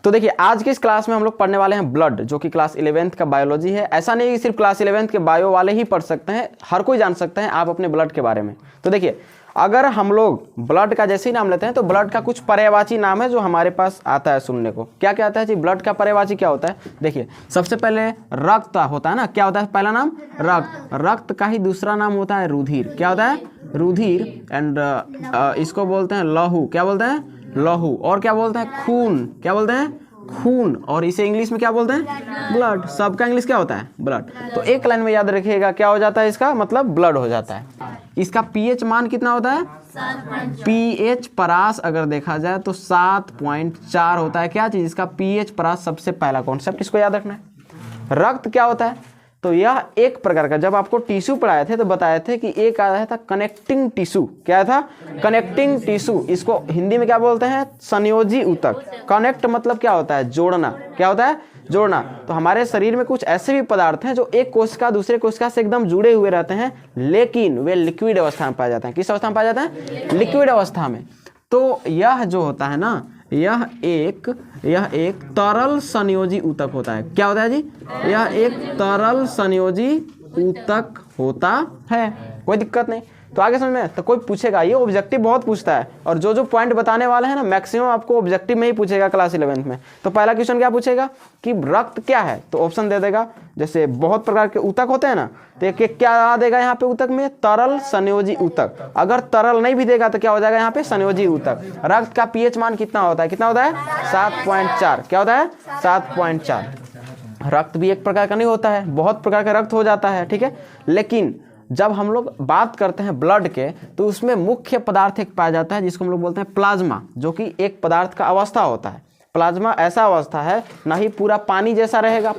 तो देखिए आज की इस क्लास में हम लोग पढ़ने वाले हैं ब्लड, जो कि क्लास 11th का बायोलॉजी है। ऐसा नहीं कि सिर्फ क्लास 11th के बायो वाले ही पढ़ सकते हैं, हर कोई जान सकते हैं आप अपने ब्लड के बारे में। तो देखिए अगर हम लोग ब्लड का जैसे ही नाम लेते हैं तो ब्लड का कुछ पर्यायवाची नाम है जो हमारे पास आता है सुनने को। क्या क्या आता है जी? ब्लड का पर्यायवाची क्या होता है? देखिए सबसे पहले रक्त होता है ना। क्या होता है पहला नाम? रक्त। रक्त का ही दूसरा नाम होता है रुधिर। क्या होता है? रुधिर। एंड इसको बोलते हैं लहू। क्या बोलते हैं? लहू। और क्या बोलते हैं? खून। क्या बोलते हैं? खून। और इसे इंग्लिश में क्या बोलते हैं? ब्लड। सबका इंग्लिश क्या होता है? ब्लड। तो एक लाइन में याद रखिएगा क्या हो जाता है इसका मतलब ब्लड हो जाता है। इसका पीएच मान कितना होता है? पीएच परास अगर देखा जाए तो 7.4 होता है। क्या चीज? इसका पीएच परास सबसे पहला कॉन्सेप्ट, इसको याद रखना है। रक्त क्या होता है? तो यह एक प्रकार का, जब आपको टिश्यू पढ़ाए थे तो बताए थे कि एक आया था कनेक्टिंग टिश्यू। क्या था? Connecting tissue. इसको हिंदी में क्या बोलते हैं? संयोजी ऊतक। कनेक्ट मतलब क्या होता है? जोड़ना। क्या होता है? जोड़ना। तो हमारे शरीर में कुछ ऐसे भी पदार्थ हैं जो एक कोशिका दूसरे कोशिका से एकदम जुड़े हुए रहते हैं, लेकिन वे लिक्विड अवस्था में पाए जाते हैं। किस अवस्था में पाए जाते हैं? लिक्विड अवस्था में। तो यह जो होता है ना, यह एक तरल संयोजी ऊतक होता है। क्या होता है जी? यह एक तरल संयोजी ऊतक होता है। कोई दिक्कत नहीं। तो आगे समझ में? तो कोई पूछेगा, ये ऑब्जेक्टिव बहुत पूछता है, और जो जो पॉइंट बताने वाले हैं ना मैक्सिमम आपको ऑब्जेक्टिव में ही पूछेगा क्लास 11th में। तो पहला क्वेश्चन क्या पूछेगा कि रक्त क्या है, तो ऑप्शन दे देगा। जैसे बहुत प्रकार के ऊतक होते हैं ना, तो एक क्या आ देगा यहाँ पे ऊतक में? तरल संयोजी ऊतक। अगर तरल नहीं भी देगा तो क्या हो जाएगा यहाँ पे? संयोजी ऊतक। रक्त का पीएच मान कितना होता है? कितना होता है? 7.4। क्या होता है? 7.4। रक्त भी एक प्रकार का नहीं होता है, बहुत प्रकार का रक्त हो जाता है, ठीक है। लेकिन जब हम लोग बात करते हैं ब्लड के तो उसमें मुख्य पदार्थ एक पाया जाता है जिसको हम लोग बोलते हैं प्लाज्मा, जो कि एक पदार्थ का अवस्था होता है। प्लाज्मा ऐसा अवस्था है, ना ही पूरा पानी जैसा रहेगा,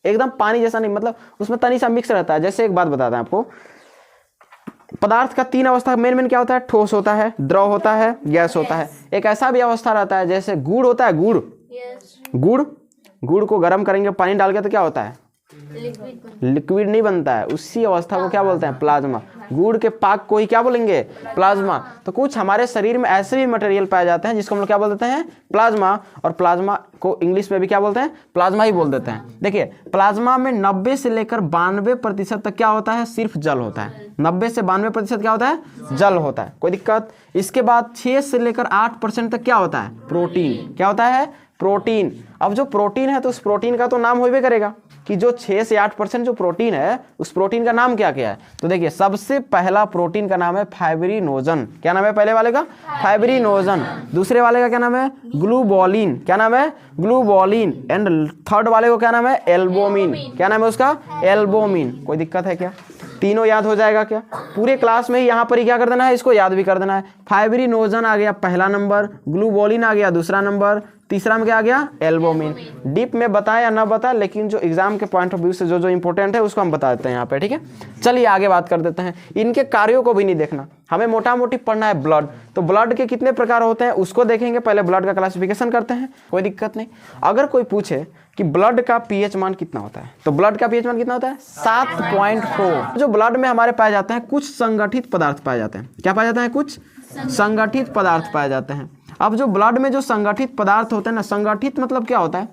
एकदम पानी जैसा नहीं, मतलब उसमें तनी सा मिक्स रहता है। जैसे एक बात बताते हैं आपको, पदार्थ का 3 अवस्था मेन क्या होता है? ठोस होता है, द्रव होता है, गैस होता है। एक ऐसा भी अवस्था रहता है जैसे गुड़ होता है। गुड़ को गर्म करेंगे पानी डाल के तो क्या होता है? लिक्विड नहीं बनता है। उसी अवस्था को क्या बोलते हैं? प्लाज्मा। गुड़ के पाक को ही क्या बोलेंगे? प्लाज्मा। तो कुछ हमारे शरीर में ऐसे भी मटेरियल पाए जाते हैं जिसको हम लोग क्या बोल देते हैं? प्लाज्मा। और प्लाज्मा को इंग्लिश में भी क्या बोलते हैं? प्लाज्मा ही बोल देते हैं। देखिए प्लाज्मा में 90 से लेकर 92% तक क्या होता है? सिर्फ जल होता है। 90 से 92% क्या होता है? जल होता है। कोई दिक्कत? इसके बाद 6 से लेकर 8% तक क्या होता है? प्रोटीन। क्या होता है? प्रोटीन। अब जो प्रोटीन है तो उस प्रोटीन का तो नाम होइबे करेगा कि जो 6 से 8% जो प्रोटीन है उस प्रोटीन का नाम क्या क्या है। तो देखिए सबसे पहला प्रोटीन का नाम है फाइब्रिनोजन। क्या नाम है पहले वाले का? फाइब्रिनोजन। दूसरे वाले का क्या नाम है? ग्लूबोलिन। क्या नाम है? ग्लूबोलिन। एंड थर्ड वाले को क्या नाम है? एल्बुमिन। क्या नाम है उसका? एल्बुमिन। कोई दिक्कत है क्या? तीनों याद हो जाएगा क्या? पूरे क्लास में ही यहाँ पर ही क्या कर देना है? इसको याद भी कर देना है। फाइब्रिनोजन आ गया पहला नंबर, ग्लूबोलिन आ गया दूसरा नंबर, तीसरा में क्या आ गया? एल्बुमिन। डीप में बताए या ना बताए, लेकिन जो एग्जाम के पॉइंट ऑफ व्यू से जो जो इंपॉर्टेंट है उसको हम बता देते हैं यहाँ पे, ठीक है। चलिए आगे बात कर देते हैं। इनके कार्यों को भी नहीं देखना, हमें मोटा मोटी पढ़ना है ब्लड। तो ब्लड के कितने प्रकार होते हैं उसको देखेंगे। पहले ब्लड का क्लासिफिकेशन करते हैं, कोई दिक्कत नहीं। अगर कोई पूछे कि ब्लड का पीएच मान कितना होता है, तो ब्लड का पीएच मान कितना होता है? 7.4। जो ब्लड में हमारे पाए जाते हैं कुछ संगठित पदार्थ पाए जाते हैं। क्या पाए जाते हैं? कुछ संगठित पदार्थ पाए जाते हैं। अब जो ब्लड में जो संगठित पदार्थ होते हैं ना, संगठित मतलब क्या होता है?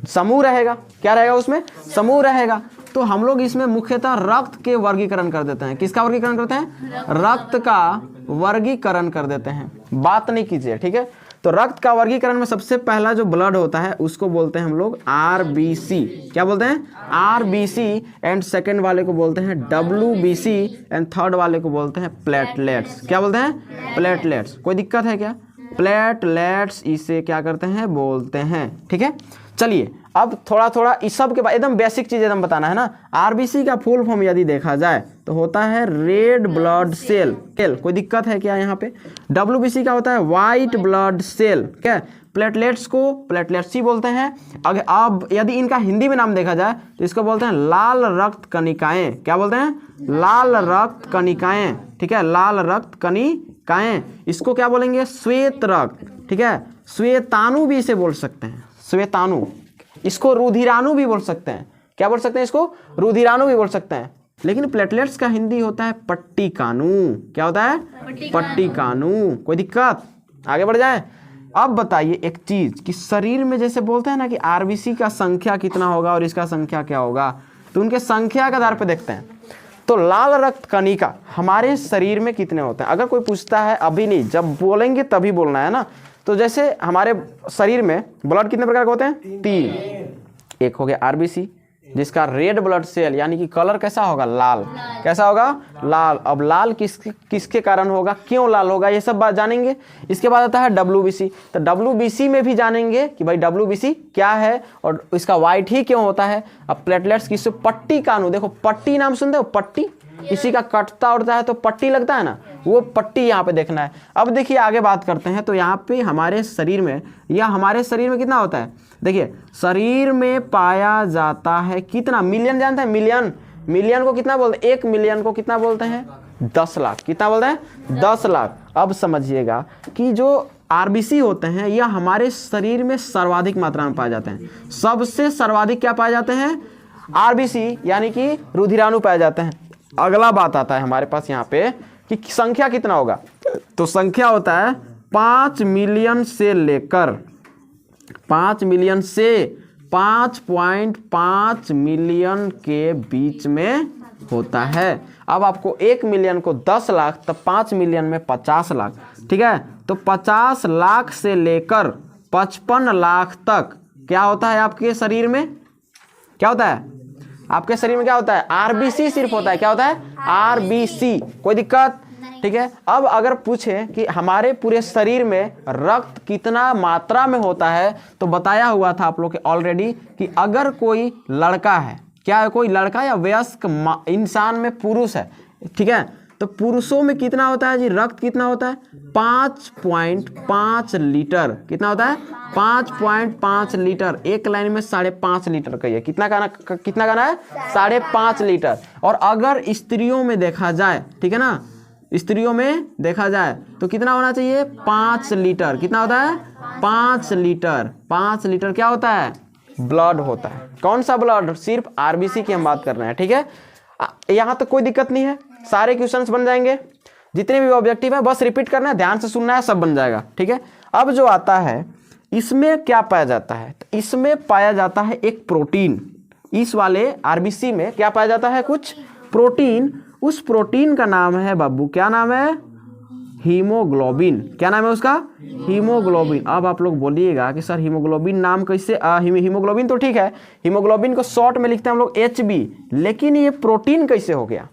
समूह रहेगा। क्या रहेगा उसमें? समूह रहेगा। तो हम लोग इसमें मुख्यतः रक्त के वर्गीकरण कर देते हैं। किसका वर्गीकरण करते हैं? रक्त का वर्गीकरण कर देते हैं। बात नहीं कीजिए, ठीक है। तो रक्त का वर्गीकरण में सबसे पहला जो ब्लड होता है उसको बोलते हैं हम लोग आरबीसी। क्या बोलते हैं? आरबीसी। एंड सेकंड वाले को बोलते हैं डब्ल्यूबीसी। एंड थर्ड वाले को बोलते हैं प्लेटलेट्स। क्या बोलते हैं? प्लेटलेट्स। कोई दिक्कत है क्या? प्लेटलेट्स इसे क्या करते हैं? बोलते हैं, ठीक है। चलिए अब थोड़ा इस सब के बाद एकदम बेसिक चीज एकदम बताना है ना। आरबीसी का फुल फॉर्म यदि देखा जाए तो होता है रेड ब्लड सेल। कोई दिक्कत है क्या यहाँ पे? डब्ल्यूबीसी का होता है व्हाइट ब्लड सेल। क्या? प्लेटलेट्स को प्लेटलेट्स ही बोलते हैं। अब यदि इनका हिंदी में नाम देखा जाए तो इसको बोलते हैं लाल रक्त कणिकाएं। क्या बोलते हैं? लाल रक्त कणिकाएं, ठीक है। लाल रक्त कणिकाएं। इसको क्या बोलेंगे? श्वेत रक्त, ठीक है। श्वेताणु भी इसे बोल सकते हैं, श्वेताणु। इसको रुधिराणु भी बोल सकते हैं। क्या बोल सकते हैं? इसको रुधिराणु भी बोल सकते हैं। लेकिन प्लेटलेट्स का हिंदी होता है पट्टिकाणु। क्या होता है? पट्टिकाणु। कोई दिक्कत? आगे बढ़ जाए। अब बताइए एक चीज कि शरीर में जैसे बोलते हैं ना कि आरबीसी का संख्या कितना होगा और इसका संख्या क्या होगा, तो उनके संख्या के आधार पर देखते हैं। तो लाल रक्त कणिका हमारे शरीर में कितने होते हैं, अगर कोई पूछता है अभी नहीं, जब बोलेंगे तभी बोलना है ना। तो जैसे हमारे शरीर में ब्लड कितने प्रकार के होते हैं, 3। एक हो गया आरबीसी जिसका रेड ब्लड सेल यानी कि कलर कैसा होगा, लाल। कैसा होगा, लाल। अब लाल किसके कारण होगा, क्यों लाल होगा, ये सब बात जानेंगे। इसके बाद आता है डब्ल्यूबीसी। तो डब्ल्यूबीसी में भी जानेंगे कि भाई डब्ल्यूबीसी क्या है और इसका वाइट ही क्यों होता है। अब प्लेटलेट्स किससे, पट्टी का अणु, देखो पट्टी नाम सुनते हो, पट्टी, किसी का कटता उड़ता है तो पट्टी लगता है ना, वो पट्टी यहाँ पे देखना है। अब देखिए आगे बात करते हैं। तो यहाँ पे हमारे शरीर में या हमारे शरीर में कितना होता है, देखिए शरीर में पाया जाता है कितना, मिलियन जानते हैं, मिलियन को कितना बोलते हैं, 1 मिलियन को कितना बोलते हैं, 10 लाख। कितना बोलते हैं, 10 लाख। अब समझिएगा कि जो आरबीसी होते हैं यह हमारे शरीर में सर्वाधिक मात्रा में पाए जाते हैं। सबसे सर्वाधिक क्या पाए जाते हैं, आरबीसी यानी कि रुधिराणु पाए जाते हैं। अगला बात आता है हमारे पास यहाँ पे कि संख्या कितना होगा, तो संख्या होता है 5 मिलियन से लेकर 5 मिलियन से 5.5 मिलियन के बीच में होता है। अब आपको 1 मिलियन को 10 लाख, तब 5 मिलियन में 50 लाख, ठीक है। तो 50 लाख से लेकर 55 लाख तक क्या होता है आपके शरीर में, क्या होता है आपके शरीर में, क्या होता है, आरबीसी सिर्फ होता है। क्या होता है, आरबीसी। कोई दिक्कत, ठीक है। अब अगर पूछे कि हमारे पूरे शरीर में रक्त कितना मात्रा में होता है, तो बताया हुआ था आप लोग के ऑलरेडी कि अगर कोई लड़का है, क्या है, कोई लड़का या वयस्क इंसान में पुरुष है, ठीक है, तो पुरुषों में कितना होता है जी, रक्त कितना होता है, 5.5 लीटर। कितना होता है, 5.5 लीटर। एक लाइन में 5.5 लीटर कहिए, कितना गाना है, 5.5 लीटर। और अगर स्त्रियों में देखा जाए, ठीक है ना, स्त्रियों में देखा जाए तो कितना होना चाहिए, 5 लीटर। कितना होता है, 5 लीटर। 5 लीटर क्या होता है, ब्लड होता है। कौन सा ब्लड, सिर्फ आरबीसी की हम बात कर रहे हैं, ठीक है। यहाँ तक कोई दिक्कत नहीं है, सारे क्वेश्चंस बन जाएंगे, जितने भी ऑब्जेक्टिव है बस रिपीट करना है, ध्यान से सुनना है, सब बन जाएगा, ठीक है। अब जो आता है इसमें क्या पाया जाता है, तो इसमें पाया जाता है एक प्रोटीन। इस वाले आरबीसी में क्या पाया जाता है, कुछ प्रोटीन। उस प्रोटीन का नाम है बाबू, क्या नाम है, हीमोग्लोबिन। क्या नाम है उसका, हीमोग्लोबिन। अब आप लोग बोलिएगा कि सर हीमोग्लोबिन नाम कैसे, हीमोग्लोबिन तो ठीक है, हीमोग्लोबिन को शॉर्ट में लिखते हैं हम लोग HB, लेकिन ये प्रोटीन कैसे हो गया,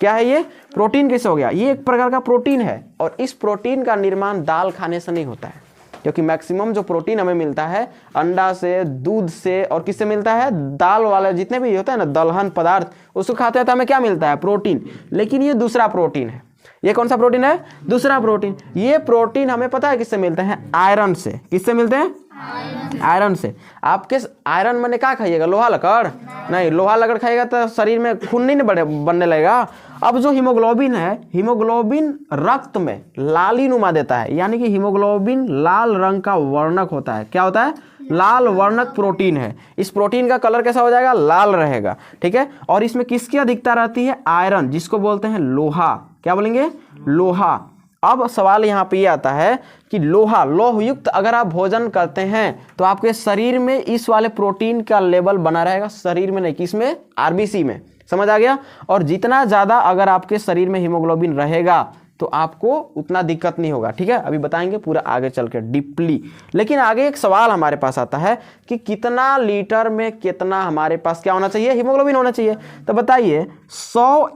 क्या है ये, प्रोटीन कैसे हो गया। ये एक प्रकार का प्रोटीन है और इस प्रोटीन का निर्माण दाल खाने से नहीं होता है, क्योंकि मैक्सिमम जो प्रोटीन हमें मिलता है अंडा से, दूध से और किससे मिलता है, दाल वाले जितने भी होता है ना दलहन पदार्थ, उसको खाते हैं तो हमें क्या मिलता है, प्रोटीन। लेकिन ये दूसरा प्रोटीन है। ये कौन सा प्रोटीन है, दूसरा प्रोटीन। ये प्रोटीन हमें पता है किससे मिलते हैं, आयरन से। किससे मिलते हैं, आयरन से। आपके आयरन मैंने क्या खाइएगा, लोहा लकड़ नहीं, लोहा लकड़ खाइएगा तो शरीर में खून नहीं बनने लगेगा। अब जो हीमोग्लोबिन है, हीमोग्लोबिन रक्त में लाली नुमा देता है, यानी कि हीमोग्लोबिन लाल रंग का वर्णक होता है। क्या होता है, लाल वर्णक प्रोटीन है। इस प्रोटीन का कलर कैसा हो जाएगा, लाल रहेगा, ठीक है। और इसमें किसकी अधिकता रहती है, आयरन, जिसको बोलते हैं लोहा। क्या बोलेंगे, लोहा। अब सवाल यहाँ पे ये आता है कि लोहा, लौह युक्त अगर आप भोजन करते हैं तो आपके शरीर में इस वाले प्रोटीन का लेवल बना रहेगा, शरीर में नहीं, किसमें, आरबीसी में। समझ आ गया। और जितना ज़्यादा अगर आपके शरीर में हीमोग्लोबिन रहेगा तो आपको उतना दिक्कत नहीं होगा, ठीक है। अभी बताएंगे पूरा आगे चल के डीपली। लेकिन आगे एक सवाल हमारे पास आता है कि कितना लीटर में कितना हमारे पास क्या होना चाहिए, हीमोग्लोबिन होना चाहिए। तो बताइए 100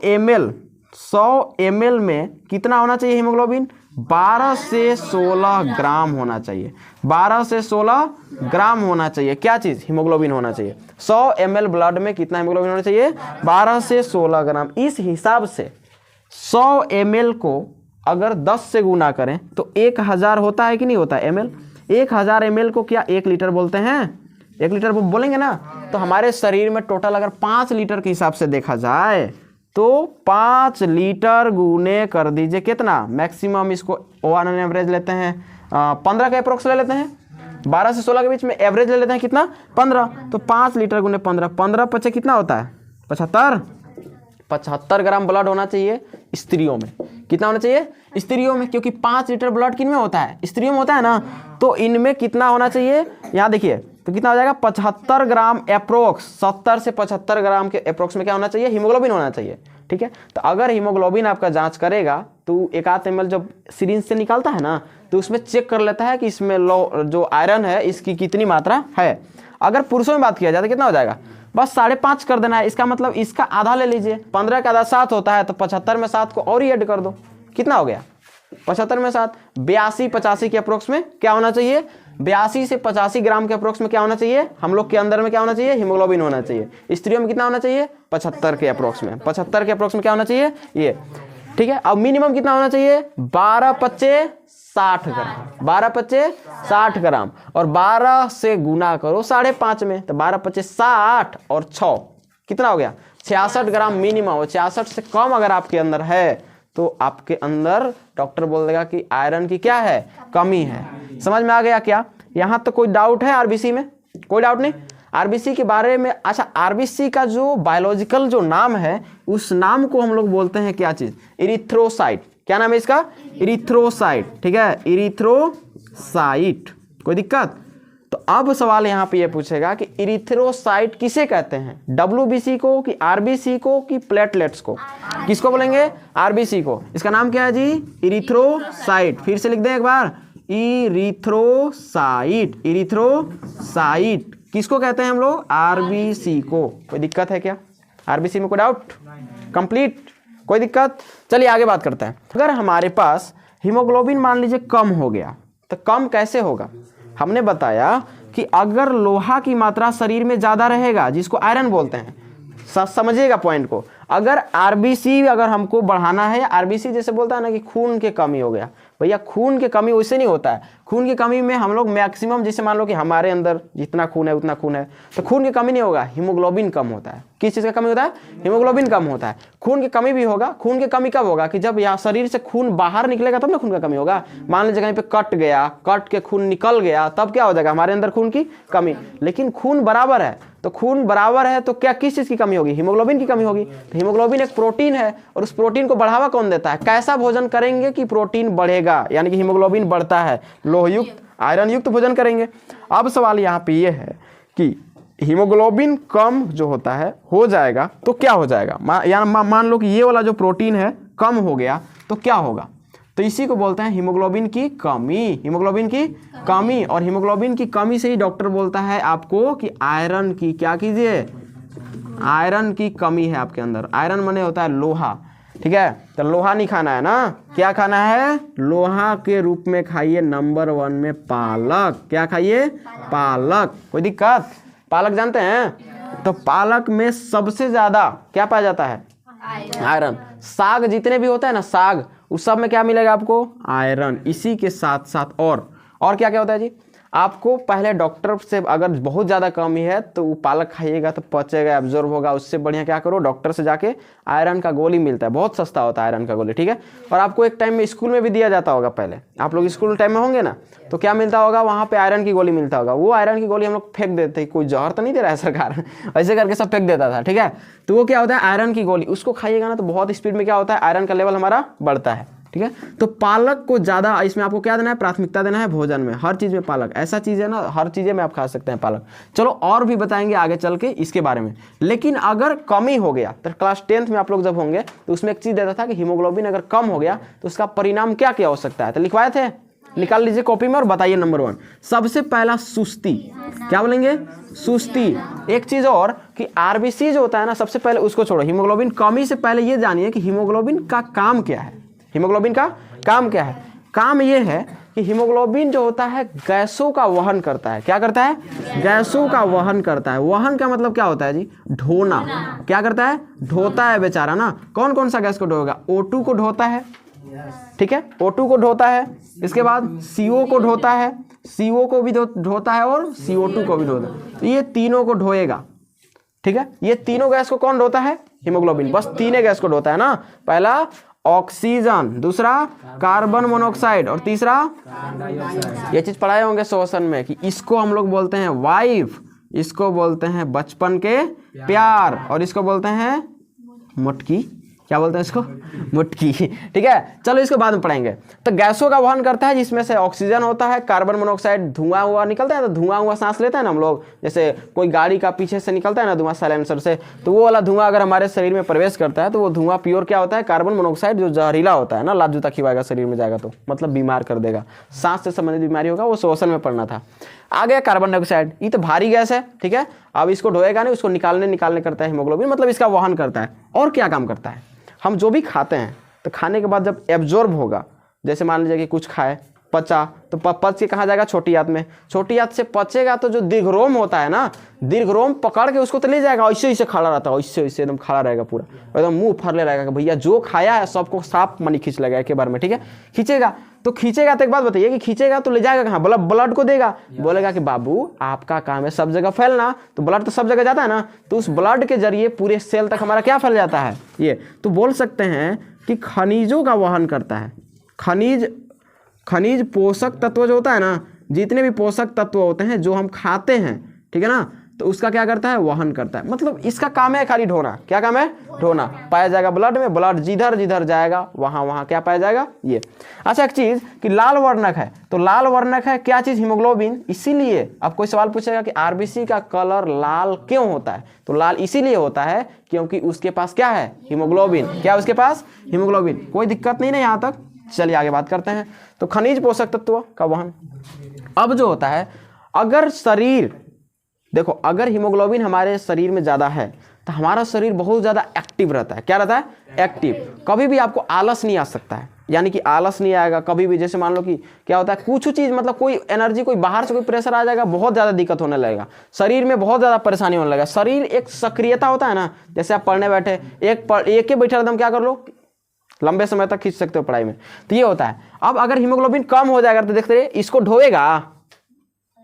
ml में कितना होना चाहिए हीमोग्लोबिन, 12 से 16 ग्राम होना चाहिए। 12 से 16 ग्राम होना चाहिए, क्या चीज़, हीमोग्लोबिन होना चाहिए। 100 ml ब्लड में कितना हीमोग्लोबिन होना चाहिए, 12 से 16 ग्राम। इस हिसाब से 100 ml को अगर 10 से गुना करें तो 1000 होता है कि नहीं होता है ml। 1000 ml को क्या 1 लीटर बोलते हैं, 1 लीटर बोलेंगे ना। तो हमारे शरीर में टोटल अगर 5 लीटर के हिसाब से देखा जाए तो 5 लीटर गुने कर दीजिए कितना, मैक्सिमम इसको ऑन एवरेज लेते हैं 15 का अप्रोक्स ले लेते हैं, 12 से 16 के बीच में एवरेज ले लेते हैं कितना, 15। तो 5 लीटर गुने 15, 15 पचे कितना होता है, 75 ग्राम ब्लड होना चाहिए स्त्रियों में। कितना होना चाहिए स्त्रियों में, क्योंकि 5 लीटर ब्लड किन में होता है, स्त्रियों में होता है ना, तो इनमें कितना होना चाहिए, यहाँ देखिए तो कितना हो जाएगा 75 ग्राम अप्रोक्स, 70 से 75 ग्राम के अप्रोक्स में क्या होना चाहिए, हीमोग्लोबिन होना चाहिए। ठीक है, तो अगर हीमोग्लोबिन आपका जांच करेगा तो 1 ml जब सिरिंज से निकालता है ना, तो उसमें चेक कर लेता है कि इसमें जो आयरन है इसकी कितनी मात्रा है। अगर पुरुषों में बात किया जाए तो कितना हो जाएगा, बस 5.5 कर देना है। इसका मतलब इसका आधा ले लीजिए, 15 का आधा 7 होता है, तो 75 में 7 को और ही ऐड कर दो, कितना हो गया 75 में 7, 82-85 के अप्रोक्स में क्या होना चाहिए, 82 से 85 ग्राम के अप्रोक्स में क्या होना चाहिए, हम लोग के अंदर में क्या होना चाहिए, हीमोग्लोबिन होना चाहिए। स्त्रियों में कितना होना चाहिए 75 के अप्रोक्स में, 75 के अप्रोक्स में क्या होना चाहिए ये। ठीक है, अब मिनिमम कितना होना चाहिए 12-5 60 ग्राम, 12-5 60 ग्राम, और 12 से गुना करो 5.5 में, तो 12-5 60 और 6 कितना हो गया 66 ग्राम मिनिमम। और 66 से कम अगर आपके अंदर है तो आपके अंदर डॉक्टर बोल देगा कि आयरन की क्या है, कमी है। समझ में आ गया क्या, यहाँ तो कोई डाउट है आरबीसी में, कोई डाउट नहीं आरबीसी के बारे में। अच्छा, आरबीसी का जो बायोलॉजिकल जो नाम है, उस नाम को हम लोग बोलते हैं क्या चीज, इरिथ्रोसाइट। क्या नाम है इसका, इरिथ्रोसाइट। ठीक है, इरिथ्रोसाइट, कोई दिक्कत। तो अब सवाल यहाँ पे ये पूछेगा कि इरिथ्रोसाइट किसे कहते हैं, डब्ल्यूबीसी को कि आरबीसी को कि प्लेटलेट्स को, किसको बोलेंगे, आरबीसी को। इसका नाम क्या है जी, इरिथ्रोसाइट। फिर से लिख दें एक बार, इरिथ्रोसाइट, इरिथ्रोसाइट किसको कहते हैं हम लोग, आरबीसी को। कोई दिक्कत है क्या, आरबीसी में कोई डाउट, कंप्लीट, कोई दिक्कत। चलिए आगे बात करते हैं। अगर हमारे पास हीमोग्लोबिन मान लीजिए कम हो गया, तो कम कैसे होगा, हमने बताया कि अगर लोहा की मात्रा शरीर में ज्यादा रहेगा, जिसको आयरन बोलते हैं, समझिएगा पॉइंट को। अगर आरबीसी अगर हमको बढ़ाना है, आरबीसी जैसे बोलता है ना कि खून के कमी हो गया, भैया खून की कमी वैसे नहीं होता है। खून की कमी में हम लोग मैक्सिमम, जैसे मान लो कि हमारे अंदर जितना खून है उतना खून है, तो खून की कमी नहीं होगा, हीमोग्लोबिन कम होता है। किस चीज़ का कमी होता है, हीमोग्लोबिन कम होता है। खून की कमी भी होगा, खून की कमी कब होगा कि जब यहाँ शरीर से खून बाहर निकलेगा तब ना खून का कमी होगा। मान लीजिए कहीं पे कट गया, कट के खून निकल गया, तब क्या हो जाएगा हमारे अंदर खून की कमी। लेकिन खून बराबर है, तो खून बराबर है तो क्या किस चीज़ की कमी होगी, हीमोग्लोबिन की कमी होगी। तो हीमोग्लोबिन एक प्रोटीन है, और उस प्रोटीन को बढ़ावा कौन देता है, कैसा भोजन करेंगे कि प्रोटीन बढ़ेगा, यानी कि हीमोग्लोबिन बढ़ता है, लोहयुक्त आयरन युक्त भोजन करेंगे। अब सवाल यहाँ पे ये है कि हीमोग्लोबिन कम जो होता है हो जाएगा तो क्या हो जाएगा, मान लो कि ये वाला जो प्रोटीन है कम हो गया तो क्या होगा, तो इसी को बोलते हैं हीमोग्लोबिन की कमी, हीमोग्लोबिन की कमी। और हीमोग्लोबिन की कमी से ही डॉक्टर बोलता है आपको कि आयरन की क्या कीजिए, आयरन की कमी है आपके अंदर। आयरन माने होता है लोहा, ठीक है, तो लोहा नहीं खाना है ना, क्या खाना है, लोहा के रूप में खाइए नंबर 1 में पालक। क्या खाइए, पालक। कोई दिक्कत, पालक जानते हैं, तो पालक में सबसे ज्यादा क्या पाया जाता है, आयरन। साग जितने भी होता है ना साग, उस सब में क्या मिलेगा आपको, आयरन। इसी के साथ साथ और क्या क्या होता है जी, आपको पहले डॉक्टर से अगर बहुत ज़्यादा कमी है तो वो पालक खाइएगा तो पचेगा, एब्जॉर्ब होगा। उससे बढ़िया क्या करो, डॉक्टर से जाके आयरन का गोली मिलता है, बहुत सस्ता होता है आयरन का गोली, ठीक है। और आपको एक टाइम में स्कूल में भी दिया जाता होगा, पहले आप लोग स्कूल टाइम में होंगे ना, तो क्या मिलता होगा वहाँ पे, आयरन की गोली मिलता होगा। वो आयरन की गोली हम लोग फेंक देते, कोई जहर तो नहीं दे रहा है सरकार, ऐसे करके सब फेंक देता था, ठीक है। तो वो क्या होता है, आयरन की गोली, उसको खाइएगा ना तो बहुत स्पीड में क्या होता है, आयरन का लेवल हमारा बढ़ता है, ठीक है। तो पालक को ज़्यादा इसमें आपको क्या देना है, प्राथमिकता देना है भोजन में, हर चीज़ में पालक। ऐसा चीज़ है ना, हर चीज़ें में आप खा सकते हैं पालक। चलो और भी बताएंगे आगे चल के इसके बारे में। लेकिन अगर कमी हो गया तो क्लास 10th में आप लोग जब होंगे तो उसमें एक चीज़ देता था कि हीमोग्लोबिन अगर कम हो गया तो उसका परिणाम क्या क्या हो सकता है, तो लिखवाए थे, निकाल लीजिए कॉपी में और बताइए। नंबर 1 सबसे पहला सुस्ती, क्या बोलेंगे, सुस्ती। एक चीज़ और कि आरबीसी जो होता है ना, सबसे पहले उसको छोड़ो, हीमोग्लोबिन कमी से पहले ये जानिए कि हीमोग्लोबिन का काम क्या है। हीमोग्लोबिन का काम क्या है, काम ये है कि हीमोग्लोबिन जो होता है गैसों का वहन करता है। क्या करता है, गैसों का वहन करता है। वहन का मतलब क्या होता है जी, ढोना। क्या करता है, ढोता है बेचारा ना। कौन कौन सा गैस को ढोएगा, O2 को ढोता है, ठीक है, O2 को ढोता है, इसके बाद CO को ढोता है, CO को भी ढोता है, और CO2 को भी ढोता है। तो ये तीनों को ढोएगा, ठीक है। ये तीनों गैस को कौन ढोता है, हीमोग्लोबिन। बस तीन गैस को ढोता है ना, पहला ऑक्सीजन, दूसरा कार्बन मोनोऑक्साइड, और तीसरा ये चीज पढ़ाए होंगे श्वसन में कि इसको हम लोग बोलते हैं वाइफ, इसको बोलते हैं बचपन के प्यार, और इसको बोलते हैं मोटकी क्या बोलते हैं इसको, मुटकी, ठीक है। चलो इसको बाद में पढ़ेंगे। तो गैसों का वहन करता है जिसमें से ऑक्सीजन होता है, कार्बन मोनोऑक्साइड, धुआं हुआ निकलता है, तो धुआं हुआ सांस लेते हैं ना हम लोग, जैसे कोई गाड़ी का पीछे से निकलता है ना धुआं साइलेंसर से, तो वो वाला धुआं अगर हमारे शरीर में प्रवेश करता है तो वो धुआं प्योर क्या होता है, कार्बन मोनोऑक्साइड, जो जहरीला होता है ना, लात जूता खिवाएगा शरीर में जाएगा तो मतलब बीमार कर देगा, सांस से संबंधित बीमारी होगा, वो श्वसन में पड़ना था। आ गया कार्बन डाइऑक्साइड, ये तो भारी गैस है, ठीक है। अब इसको ढोएगा नहीं, उसको निकालने करता है हीमोग्लोबिन, मतलब इसका वहन करता है। और क्या काम करता है, हम जो भी खाते हैं तो खाने के बाद जब एब्जॉर्ब होगा, जैसे मान लीजिए कि कुछ खाए, पचा, तो पच के कहाँ जाएगा, छोटी आंत में, छोटी आंत से पचेगा तो जो दीर्घरोम होता है ना, दीर्घरोम पकड़ के उसको तो ले जाएगा, ऐसे ऐसे खड़ा रहता है, ऐसे ऐसे एकदम खड़ा रहेगा, पूरा एकदम मुंह फरले रहेगा कि भैया जो खाया है सबको साफ मनी खींच लेगा एक बार में, ठीक है। खींचेगा तो एक बात बताइए कि खींचेगा तो ले जाएगा कहाँ, ब्लड को देगा, बोलेगा कि बाबू आपका काम है सब जगह फैलना, तो ब्लड तो सब जगह जाता है ना, तो उस ब्लड के जरिए पूरे सेल तक हमारा क्या फैल जाता है, ये तो बोल सकते हैं कि खनिजों का वहन करता है। खनिज पोषक तत्व जो होता है ना, जितने भी पोषक तत्व होते हैं जो हम खाते हैं, ठीक है ना, तो उसका क्या करता है, वहन करता है। मतलब इसका काम है खाली ढोना, क्या काम है, ढोना, पाया जाएगा ब्लड में, ब्लड जिधर जिधर जाएगा वहाँ क्या पाया जाएगा, ये। अच्छा एक चीज कि लाल वर्णक है, तो लाल वर्णक है क्या चीज, हीमोग्लोबिन। इसीलिए अब कोई सवाल पूछेगा कि आरबीसी का कलर लाल क्यों होता है, तो लाल इसीलिए होता है क्योंकि उसके पास क्या है, हीमोग्लोबिन। क्या उसके पास, हीमोग्लोबिन। कोई दिक्कत नहीं ना यहाँ तक, चलिए आगे बात करते हैं। तो खनिज पोषक तत्व का वहन। अब जो होता है, अगर शरीर देखो, अगर हीमोग्लोबिन हमारे शरीर में ज़्यादा है तो हमारा शरीर बहुत ज़्यादा एक्टिव रहता है। क्या रहता है, एक्टिव। कभी भी आपको आलस नहीं आ सकता है, यानी कि आलस नहीं आएगा कभी भी। जैसे मान लो कि क्या होता है, कुछ चीज़ मतलब कोई एनर्जी, कोई बाहर से कोई प्रेशर आ जाएगा, बहुत ज़्यादा दिक्कत होने लगेगा, शरीर में बहुत ज़्यादा परेशानी होने लगेगा। शरीर एक सक्रियता होता है ना, जैसे आप पढ़ने बैठे, एक ही बैठे एकदम क्या कर लो, लंबे समय तक खींच सकते हो पढ़ाई में, तो ये होता है। अब अगर हीमोग्लोबिन कम हो जाएगा तो देखते रहिए, इसको ढोएगा,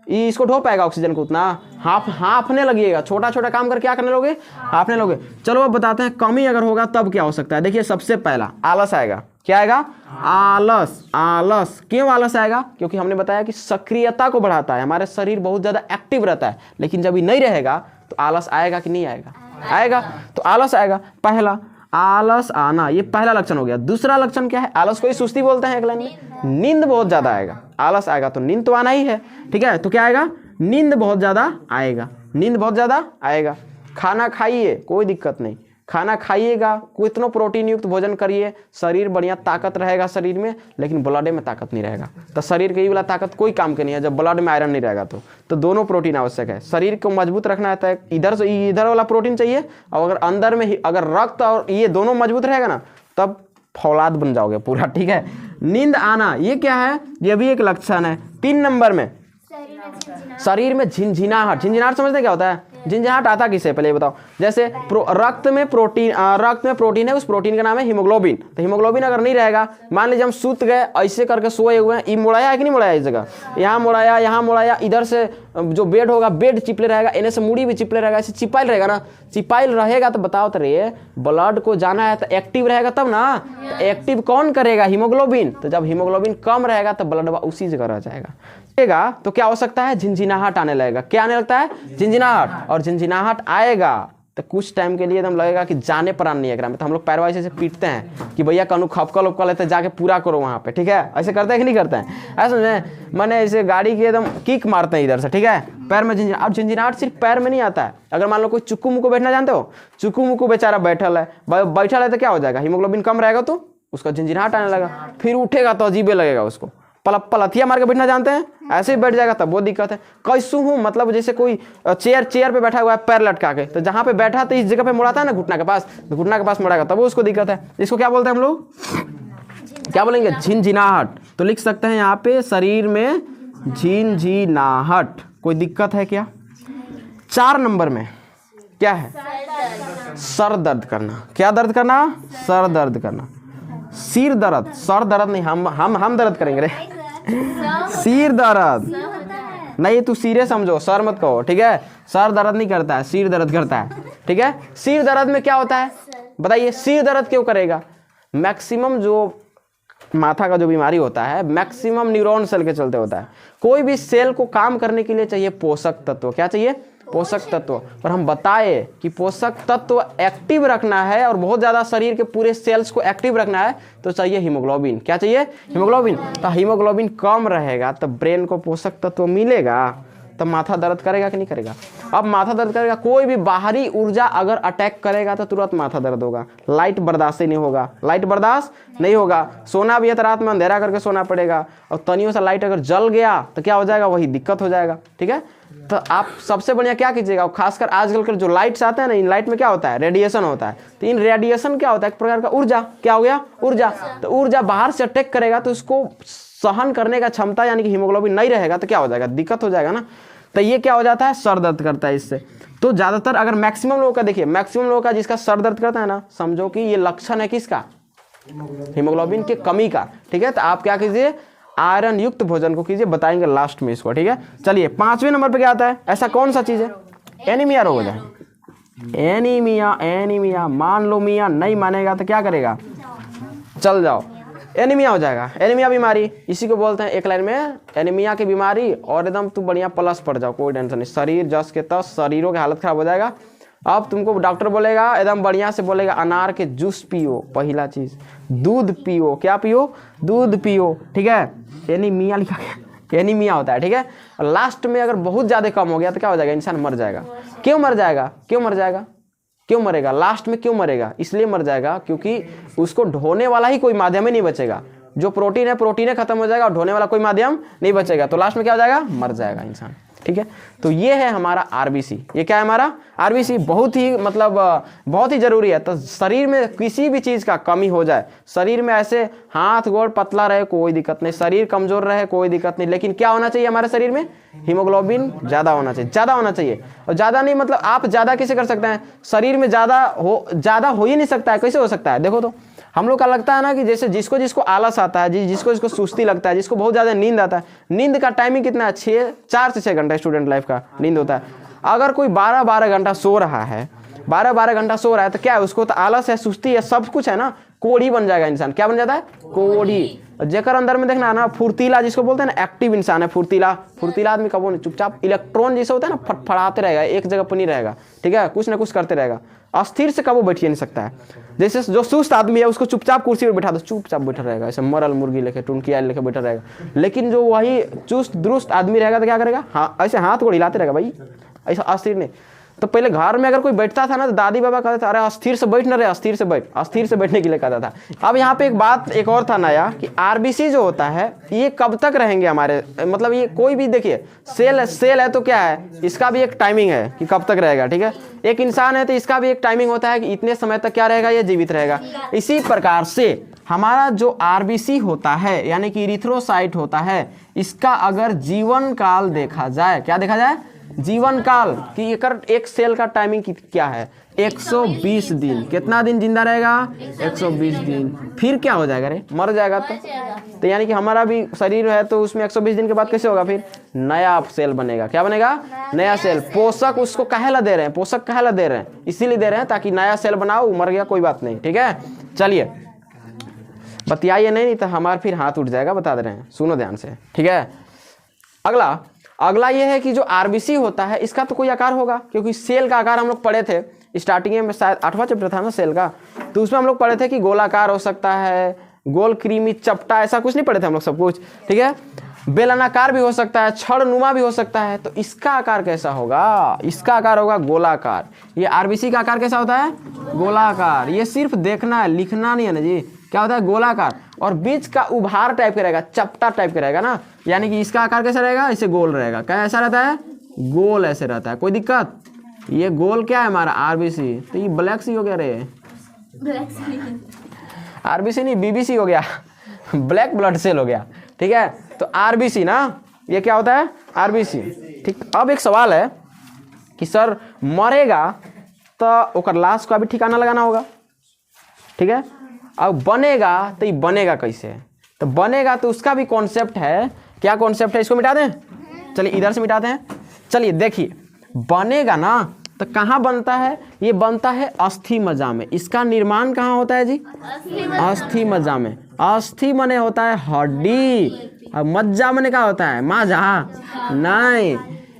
इसको ढो पाएगा ऑक्सीजन को उतना, हांफने लगिएगा, छोटा छोटा काम कर क्या करने लोगे, हांफने लोगे। चलो अब बताते हैं कमी अगर होगा तब क्या हो सकता है। देखिए सबसे पहला आलस आएगा। क्या आएगा, आलस। आलस क्यों आलस आएगा, क्योंकि हमने बताया कि सक्रियता को बढ़ाता है, हमारे शरीर बहुत ज्यादा एक्टिव रहता है, लेकिन जब ये नहीं रहेगा तो आलस आएगा कि नहीं आएगा, आएगा। तो आलस आएगा, पहला आलस आना, ये पहला लक्षण हो गया। दूसरा लक्षण क्या है, आलस को ही सुस्ती बोलते हैं एक लाइन में। नींद बहुत ज्यादा आएगा, आलस आएगा तो नींद तो आना ही है, ठीक है। तो क्या आएगा, नींद बहुत ज्यादा आएगा, नींद बहुत ज्यादा आएगा। खाना खाइए, कोई दिक्कत नहीं, खाना खाइएगा, कितनों प्रोटीन युक्त भोजन करिए, शरीर बढ़िया ताकत रहेगा शरीर में, लेकिन ब्लड में ताकत नहीं रहेगा। तो शरीर के ये वाला ताकत कोई काम के नहीं है जब ब्लड में आयरन नहीं रहेगा। तो दोनों प्रोटीन आवश्यक है। शरीर को मजबूत रखना है तो इधर से इधर वाला प्रोटीन चाहिए, और अगर अंदर में अगर रक्त और ये दोनों मजबूत रहेगा ना, तब फौलाद बन जाओगे पूरा, ठीक है। नींद आना, ये क्या है, ये भी एक लक्षण है। 3 नंबर में शरीर में झिनझिनाहट। झिनझिनाहट समझते क्या होता है, झिनझिनाहट आता किसे, पहले ये बताओ। जैसे रक्त में प्रोटीन है, उस प्रोटीन का नाम है हीमोग्लोबिन। तो हीमोग्लोबिन अगर नहीं रहेगा, मान लीजिए हम सूत गए, ऐसे करके सोए हुए हैं, ये मुड़ाया है कि नहीं मुड़ाया, इस जगह यहाँ मुड़ाया, यहाँ मुड़ाया, इधर से जो बेड होगा बेड चिपले रहेगा, इन्हें से मुड़ी भी चिपले रहेगा, ऐसे चिपाइल रहेगा ना, चिपाइल रहेगा तो बताओ तो रहिए, ब्लड को जाना है तो एक्टिव रहेगा तब ना। तो एक्टिव कौन करेगा, हीमोग्लोबिन। तो जब हीमोग्लोबिन कम रहेगा तो ब्लड उसी जगह रह जाएगा। तो क्या हो सकता है, झिनझिनाहट आने लगेगा। क्या आने लगता है, झिनझिनाहट। और झिनझिनाहट आएगा तो कुछ टाइम के लिए एकदम लगेगा कि जाने प्राण नहीं है। तो हम लोग पैरवा से पीटते हैं कि भैया कनु खपकल उपकल लेते जाके पूरा करो वहाँ पे, ठीक है। ऐसे करते हैं कि नहीं करते हैं, ऐसा समझे, मैंने ऐसे गाड़ी के एकदम किक मारते हैं इधर से, ठीक है, पैर में झिनझिनाहट। अब झिनझिनाहट सिर्फ पैर में नहीं आता है। अगर मान लो कोई चुक्कू मुक्कू बैठना जानते हो, चुक्कू मुक्कू बेचारा बैठल है तो क्या हो जाएगा, हीमोग्लोबिन कम रहेगा तो उसका झिनझिनाहट आने लगा, फिर उठेगा तो अजीबे लगेगा उसको। पलथिया मार के बैठना जानते हैं, ऐसे ही बैठ जाएगा तब बहुत दिक्कत है। कैसू हूँ, मतलब जैसे कोई चेयर पे बैठा हुआ है पैर लटका के, तो जहाँ पे बैठा तो इस जगह पे मुड़ाता है ना घुटना के पास, तो घुटना के पास मुड़ाएगा तब उसको दिक्कत है। इसको क्या बोलते हैं हम लोग, क्या बोलेंगे, झिनझिनाहट। तो लिख सकते हैं यहाँ पे शरीर में झिनझिनाहट। कोई दिक्कत है क्या। 4 नंबर में क्या है, सर दर्द करना। क्या दर्द करना, सर दर्द करना। सिर दर्द, सर दर्द नहीं, हम दर्द करेंगे रे। सिर दर्द नहीं, तू सिरे समझो, सर मत कहो, ठीक है। सर दर्द नहीं करता है, सिर दर्द करता है, ठीक है। सिर दर्द में क्या होता है बताइए, सिर दर्द क्यों करेगा। मैक्सिमम जो माथा का जो बीमारी होता है, मैक्सिमम न्यूरॉन सेल के चलते होता है। कोई भी सेल को काम करने के लिए चाहिए पोषक तत्व। क्या चाहिए, पोषक तत्व। और हम बताए कि पोषक तत्व एक्टिव रखना है और बहुत ज़्यादा शरीर के पूरे सेल्स को एक्टिव रखना है तो चाहिए हीमोग्लोबिन। क्या चाहिए? हीमोग्लोबिन। तो हीमोग्लोबिन कम रहेगा तब ब्रेन को पोषक तत्व मिलेगा, तब माथा दर्द करेगा कि नहीं करेगा? अब माथा दर्द करेगा, कोई भी बाहरी ऊर्जा अगर अटैक करेगा तो तुरंत माथा दर्द होगा। लाइट बर्दाश्त ही नहीं होगा, लाइट बर्दाश्त नहीं होगा। सोना भी है तो रात में अंधेरा करके सोना पड़ेगा, और तनियों सा लाइट अगर जल गया तो क्या हो जाएगा? वही दिक्कत हो जाएगा। ठीक है, तो आप सबसे बढ़िया क्या कीजिएगा, खासकर आजकल के जो लाइट्स आते हैं ना, इन लाइट में क्या होता है? रेडिएशन होता है। तो इन रेडिएशन क्या होता है? एक प्रकार का ऊर्जा। क्या हो गया? ऊर्जा। तो ऊर्जा बाहर से अटैक करेगा तो उसको सहन करने का क्षमता यानी कि हीमोग्लोबिन नहीं रहेगा तो क्या हो जाएगा? दिक्कत हो जाएगा ना। तो ये क्या हो जाता है? सर दर्द करता है इससे। तो ज़्यादातर अगर मैक्सिमम लोगों का देखिए, मैक्सिमम लोगों का जिसका सर दर्द करता है ना, समझो कि ये लक्षण है किसका? हीमोग्लोबिन की कमी का। ठीक है, तो आप क्या कीजिए? आयरन युक्त भोजन को कीजिए, बताएंगे लास्ट में इसको। ठीक है, चलिए 5वें नंबर पे क्या आता है? ऐसा कौन सा चीज़ है? एनीमिया रोग हो जाए। एनीमिया मान लो मियाँ नहीं मानेगा तो क्या करेगा? चल जाओ, एनीमिया हो जाएगा। एनीमिया बीमारी इसी को बोलते हैं एक लाइन में, एनीमिया की बीमारी। और एकदम तू बढ़िया प्लस पड़ जाओ, कोई टेंशन नहीं। शरीर जस के तस, शरीरों की हालत खराब हो जाएगा। अब तुमको डॉक्टर बोलेगा, एकदम बढ़िया से बोलेगा, अनार के जूस पियो, पहला चीज। दूध पियो। क्या पियो? दूध पियो। ठीक है, एनीमिया लिखा गया, एनीमिया होता है। ठीक है, और लास्ट में अगर बहुत ज़्यादा कम हो गया तो क्या हो जाएगा? इंसान मर जाएगा। क्यों मर जाएगा? क्यों मर जाएगा? क्यों मरेगा? लास्ट में क्यों मरेगा? इसलिए मर जाएगा क्योंकि उसको ढोने वाला ही कोई माध्यम ही नहीं बचेगा। जो प्रोटीन है, प्रोटीन खत्म हो जाएगा और ढोने वाला कोई माध्यम नहीं बचेगा, तो लास्ट में क्या हो जाएगा? मर जाएगा इंसान। ठीक है, तो ये है हमारा आरबीसी। ये क्या है हमारा? आरबीसी। बहुत ही मतलब बहुत ही जरूरी है। तो शरीर में किसी भी चीज़ का कमी हो जाए, शरीर में ऐसे हाथ गोड़ पतला रहे कोई दिक्कत नहीं, शरीर कमजोर रहे कोई दिक्कत नहीं, लेकिन क्या होना चाहिए हमारे शरीर में? हीमोग्लोबिन ज़्यादा होना चाहिए। ज़्यादा होना चाहिए। और ज़्यादा नहीं मतलब आप ज़्यादा कैसे कर सकते हैं? शरीर में ज़्यादा हो ही नहीं सकता है। कैसे हो सकता है? देखो तो हम लोग का लगता है ना कि जैसे जिसको जिसको आलस आता है, जिसको जिसको सुस्ती लगता है, जिसको बहुत ज़्यादा नींद आता है, नींद का टाइमिंग कितना है? 4 से 6 घंटा स्टूडेंट लाइफ का नींद होता है। अगर कोई 12-12 घंटा सो रहा है, 12-12 घंटा सो रहा है तो क्या है? उसको तो आलस है, सुस्ती है, सब कुछ है ना, कोढ़ी बन जाएगा इंसान। क्या बन जाता है? कोढ़ी। जेकर अंदर में देखना है ना, फुर्तीला जिसको बोलते हैं ना, एक्टिव इंसान है, फुर्तीला। फुर्तीला आदमी कब नहीं, चुपचाप इलेक्ट्रॉन जैसे होता है ना, फटफड़ाते रहेगा, एक जगह पर नहीं रहेगा। ठीक है, कुछ ना कुछ करते रहेगा, अस्थिर से कब बैठ नहीं सकता है। जैसे जो सुस्त आदमी है उसको चुपचाप कुर्सी पर बैठा दो, चुपचाप बैठा रहेगा, ऐसे मरल मुर्गी लेके, टुनकिया लेके बैठा रहेगा। लेकिन जो वही चुस्त दुरुस्त आदमी रहेगा तो क्या करेगा? हाँ, ऐसे हाथ को हिलाते रहेगा भाई, ऐसा अस्थिर नहीं। तो पहले घर में अगर कोई बैठता था ना तो दादी बाबा कहते थे, अरे अस्थिर से बैठ न रहे, अस्थिर से बैठ, अस्थिर से बैठने के लिए कहता था। अब यहाँ पे एक बात एक और था नया कि आरबीसी जो होता है ये कब तक रहेंगे हमारे, मतलब ये कोई भी देखिए सेल है तो क्या है, इसका भी एक टाइमिंग है कि कब तक रहेगा। ठीक है, एक इंसान है तो इसका भी एक टाइमिंग होता है कि इतने समय तक क्या रहेगा, ये जीवित रहेगा। इसी प्रकार से हमारा जो आरबीसी होता है यानी कि इरिथ्रोसाइट होता है, इसका अगर जीवन काल देखा जाए, क्या देखा जाए? जीवन काल कि एक सेल का टाइमिंग क्या है? 120 दिन। कितना दिन जिंदा रहेगा? 120 दिन। फिर क्या हो जाएगा? रे मर जाएगा। तो यानी कि हमारा भी शरीर है तो उसमें 120 दिन के बाद कैसे होगा? फिर नया सेल बनेगा। क्या बनेगा? नया सेल। पोषक उसको काहेला दे रहे हैं? पोषक काहेला दे रहे हैं? इसीलिए दे रहे हैं ताकि नया सेल बनाओ, मर गया कोई बात नहीं। ठीक है, चलिए बतियाइए नहीं तो हमारा फिर हाथ उठ जाएगा, बता दे रहे हैं, सुनो ध्यान से। ठीक है, अगला ये है कि जो आरबीसी होता है इसका तो कोई आकार होगा, क्योंकि सेल का आकार हम लोग पढ़े थे स्टार्टिंग में, शायद 8वां चैप्टर था ना सेल का, तो उसमें हम लोग पढ़े थे कि गोलाकार हो सकता है, गोल क्रीमी चपटा, ऐसा कुछ नहीं पढ़े थे हम लोग सब कुछ। ठीक है, बेलनाकार भी हो सकता है, छड़नुमा भी हो सकता है। तो इसका आकार कैसा होगा? इसका आकार होगा गोलाकार। ये आरबीसी का आकार कैसा होता है? गोलाकार। ये सिर्फ देखना है, लिखना नहीं है ना जी। क्या होता है? गोलाकार। और बीच का उभार टाइप का रहेगा, चपटा टाइप का रहेगा ना, यानी कि इसका आकार कैसा रहेगा? ऐसे गोल रहेगा। क्या ऐसा रहता है? गोल ऐसे रहता है। कोई दिक्कत? ये गोल क्या है हमारा? आरबीसी। तो ये ब्लैक सी हो गया रे, आरबीसी नहीं बीबीसी हो गया, ब्लैक ब्लड सेल हो गया। ठीक है, तो आरबीसी ना, ये क्या होता है? आरबीसी। ठीक, अब एक सवाल है कि सर मरेगा तो ओकर लाश का भी ठिकाना लगाना होगा। ठीक है, अब बनेगा तो ये बनेगा कैसे? तो बनेगा तो उसका भी कॉन्सेप्ट है। क्या कॉन्सेप्ट है? इसको मिटा दें, चलिए इधर से मिटाते हैं। चलिए देखिए, बनेगा ना तो कहाँ बनता है? ये बनता है अस्थि मज्जा में। इसका निर्माण कहाँ होता है जी? अस्थि मज्जा में। अस्थि मने होता है हड्डी, और मज्जा मने क्या होता है? माजा नहीं,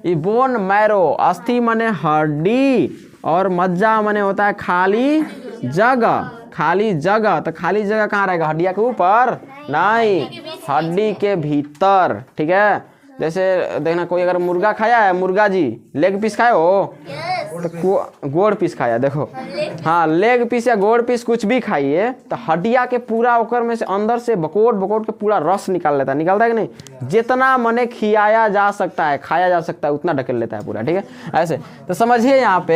ये बोन मैरो, अस्थि माने हड्डी और मज्जा माने होता है खाली जगह। खाली जगह, तो खाली जगह कहाँ रहेगा? हड्डिया के ऊपर नहीं, हड्डी के भीतर। ठीक है, जैसे देखना कोई अगर मुर्गा खाया है, मुर्गा जी लेग पीस खाए हो तो गोड़ पीस खाया, देखो हाँ लेग पीस या गोड़ पीस कुछ भी खाइए तो हड्डिया के पूरा ओकर में से अंदर से बकोट बकोट के पूरा रस निकाल लेता है। निकालता है कि नहीं? जितना मने खियाया जा सकता है, खाया जा सकता है, उतना ढकेल लेता है पूरा। ठीक है, ऐसे तो समझिए यहाँ पे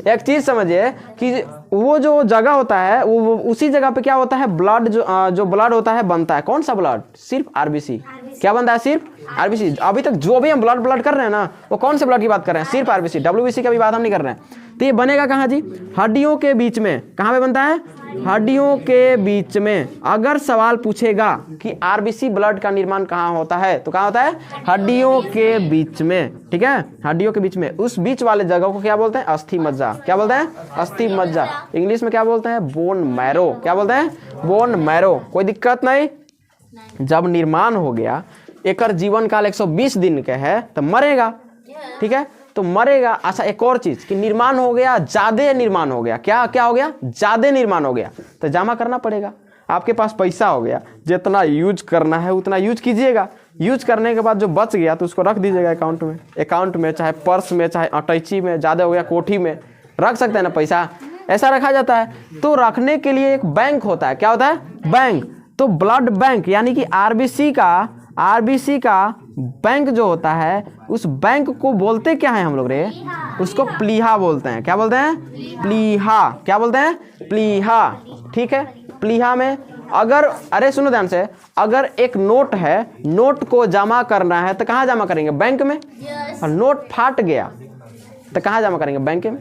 एक चीज समझिए कि वो जो जगह होता है वो उसी जगह पे क्या होता है? ब्लड जो ब्लड होता है बनता है। कौन सा ब्लड? सिर्फ आरबीसी। क्या बनता है? सिर्फ आरबीसी। अभी तक जो भी हम ब्लड कर रहे हैं ना, वो कौन से ब्लड की बात कर रहे हैं? सिर्फ आरबीसी। डब्ल्यूबीसी का भी बात हम नहीं कर रहे हैं। तो ये बनेगा कहाँ जी? हड्डियों के बीच में। कहाँ पे बनता है? हड्डियों के बीच में। अगर सवाल पूछेगा कि आरबीसी ब्लड का निर्माण कहाँ होता है, तो कहाँ होता है? हड्डियों के बीच में। ठीक है, हड्डियों के बीच में। उस बीच वाले जगह को क्या बोलते हैं? अस्थि मज्जा। क्या बोलते हैं? अस्थि मज्जा। इंग्लिश में क्या बोलते हैं? Bone marrow. क्या बोलते हैं? Bone marrow. कोई दिक्कत नहीं। जब निर्माण हो गया, एकर जीवन काल 120 दिन के है, तो मरेगा। ठीक है, तो मरेगा। अच्छा, एक और चीज कि निर्माण हो गया, ज्यादा निर्माण हो गया। क्या क्या हो गया? ज्यादा निर्माण हो गया, तो जमा करना पड़ेगा। आपके पास पैसा हो गया, जितना यूज करना है उतना यूज कीजिएगा। यूज करने के बाद जो बच गया तो उसको रख दीजिएगा अकाउंट में। अकाउंट में, चाहे पर्स में, चाहे अटैची में, ज्यादा हो गया कोठी में रख सकते हैं ना पैसा, ऐसा रखा जाता है। तो रखने के लिए एक बैंक होता है। क्या होता है? बैंक। तो ब्लड बैंक यानी कि आरबीसी का बैंक जो होता है, उस बैंक को बोलते क्या है हम लोग रे? उसको प्लीहा बोलते हैं। क्या बोलते हैं? प्लीहा। क्या बोलते हैं? प्लीहा। ठीक है, प्लीहा में अगर, अरे सुनो ध्यान से, अगर एक नोट है, नोट को जमा करना है तो कहाँ जमा करेंगे? बैंक में। और नोट फाट गया तो कहाँ जमा करेंगे? बैंक में।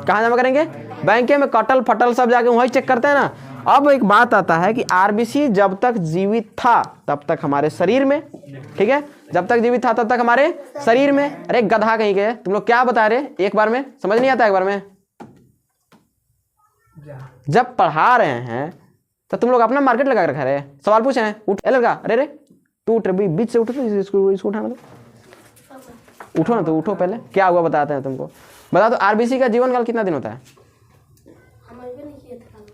कहाँ जमा करेंगे? बैंक में। कटल फटल सब जाके वहीं चेक करते हैं ना। अब एक बात आता है कि आरबीसी जब तक जीवित था तब तक हमारे शरीर में। ठीक है, जब तक जीवित था तब तक हमारे शरीर में। अरे गधा कहीं के, तुम लोग क्या बता रहे? एक बार में समझ नहीं आता? एक बार में जब पढ़ा रहे हैं तो तुम लोग अपना मार्केट लगा रखा रहे, सवाल पूछे हैं। उठ लड़का, अरे रे तू उठ, बीच से उठो तो इसको उठाना तो उठो ना, तो उठो पहले। क्या हुआ बताते हैं तुमको। बता दो आरबीसी का जीवन काल कितना दिन होता है?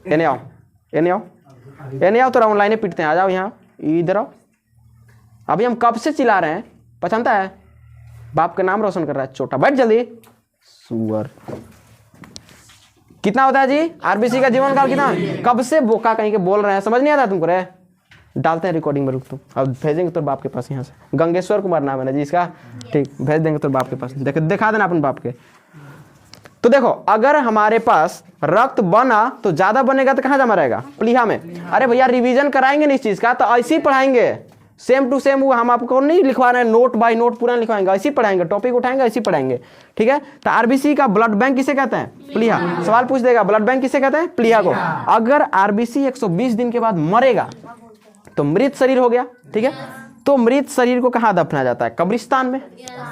एने आओ, एने आओ, एने आओ, तो ऑनलाइन पीटते हैं। आ जाओ यहाँ, इधर आओ। अभी हम कब से चिल्ला रहे हैं, पहचानता है? बाप का नाम रोशन कर रहा है छोटा। बैठ जल्दी, सुअर। कितना होता है जी आरबीसी का जीवन काल? कितना? कब से बोका कहीं के बोल रहे हैं, समझ नहीं आता तुमको रे? डालते हैं रिकॉर्डिंग में, रुक तुम। अब भेजेंगे तो बाप के पास। यहाँ से गंगेश्वर कुमार नाम है ना जी इसका, ठीक, भेज देंगे तो बाप के पास। दिखा देना अपन बाप के। तो देखो, अगर हमारे पास रक्त बना तो ज्यादा बनेगा तो कहाँ जमा रहेगा? प्लीहा में। अरे भैया रिवीजन कराएंगे नहीं इस चीज का, तो ऐसे ही पढ़ाएंगे सेम टू सेम। हम आपको नहीं लिखवा रहे हैं नोट बाय नोट, पूरा लिखवाएंगे, ऐसे ही पढ़ाएंगे। टॉपिक उठाएंगे, ऐसे ही पढ़ाएंगे। ठीक है, तो आरबीसी का ब्लड बैंक किसे कहते हैं? प्लीहा। सवाल पूछ देगा, ब्लड बैंक किसे कहते हैं? प्लीहा को। अगर आरबीसी 120 दिन के बाद मरेगा तो मृत शरीर हो गया। ठीक है, तो मृत शरीर को कहाँ दफनाया जाता है? कब्रिस्तान में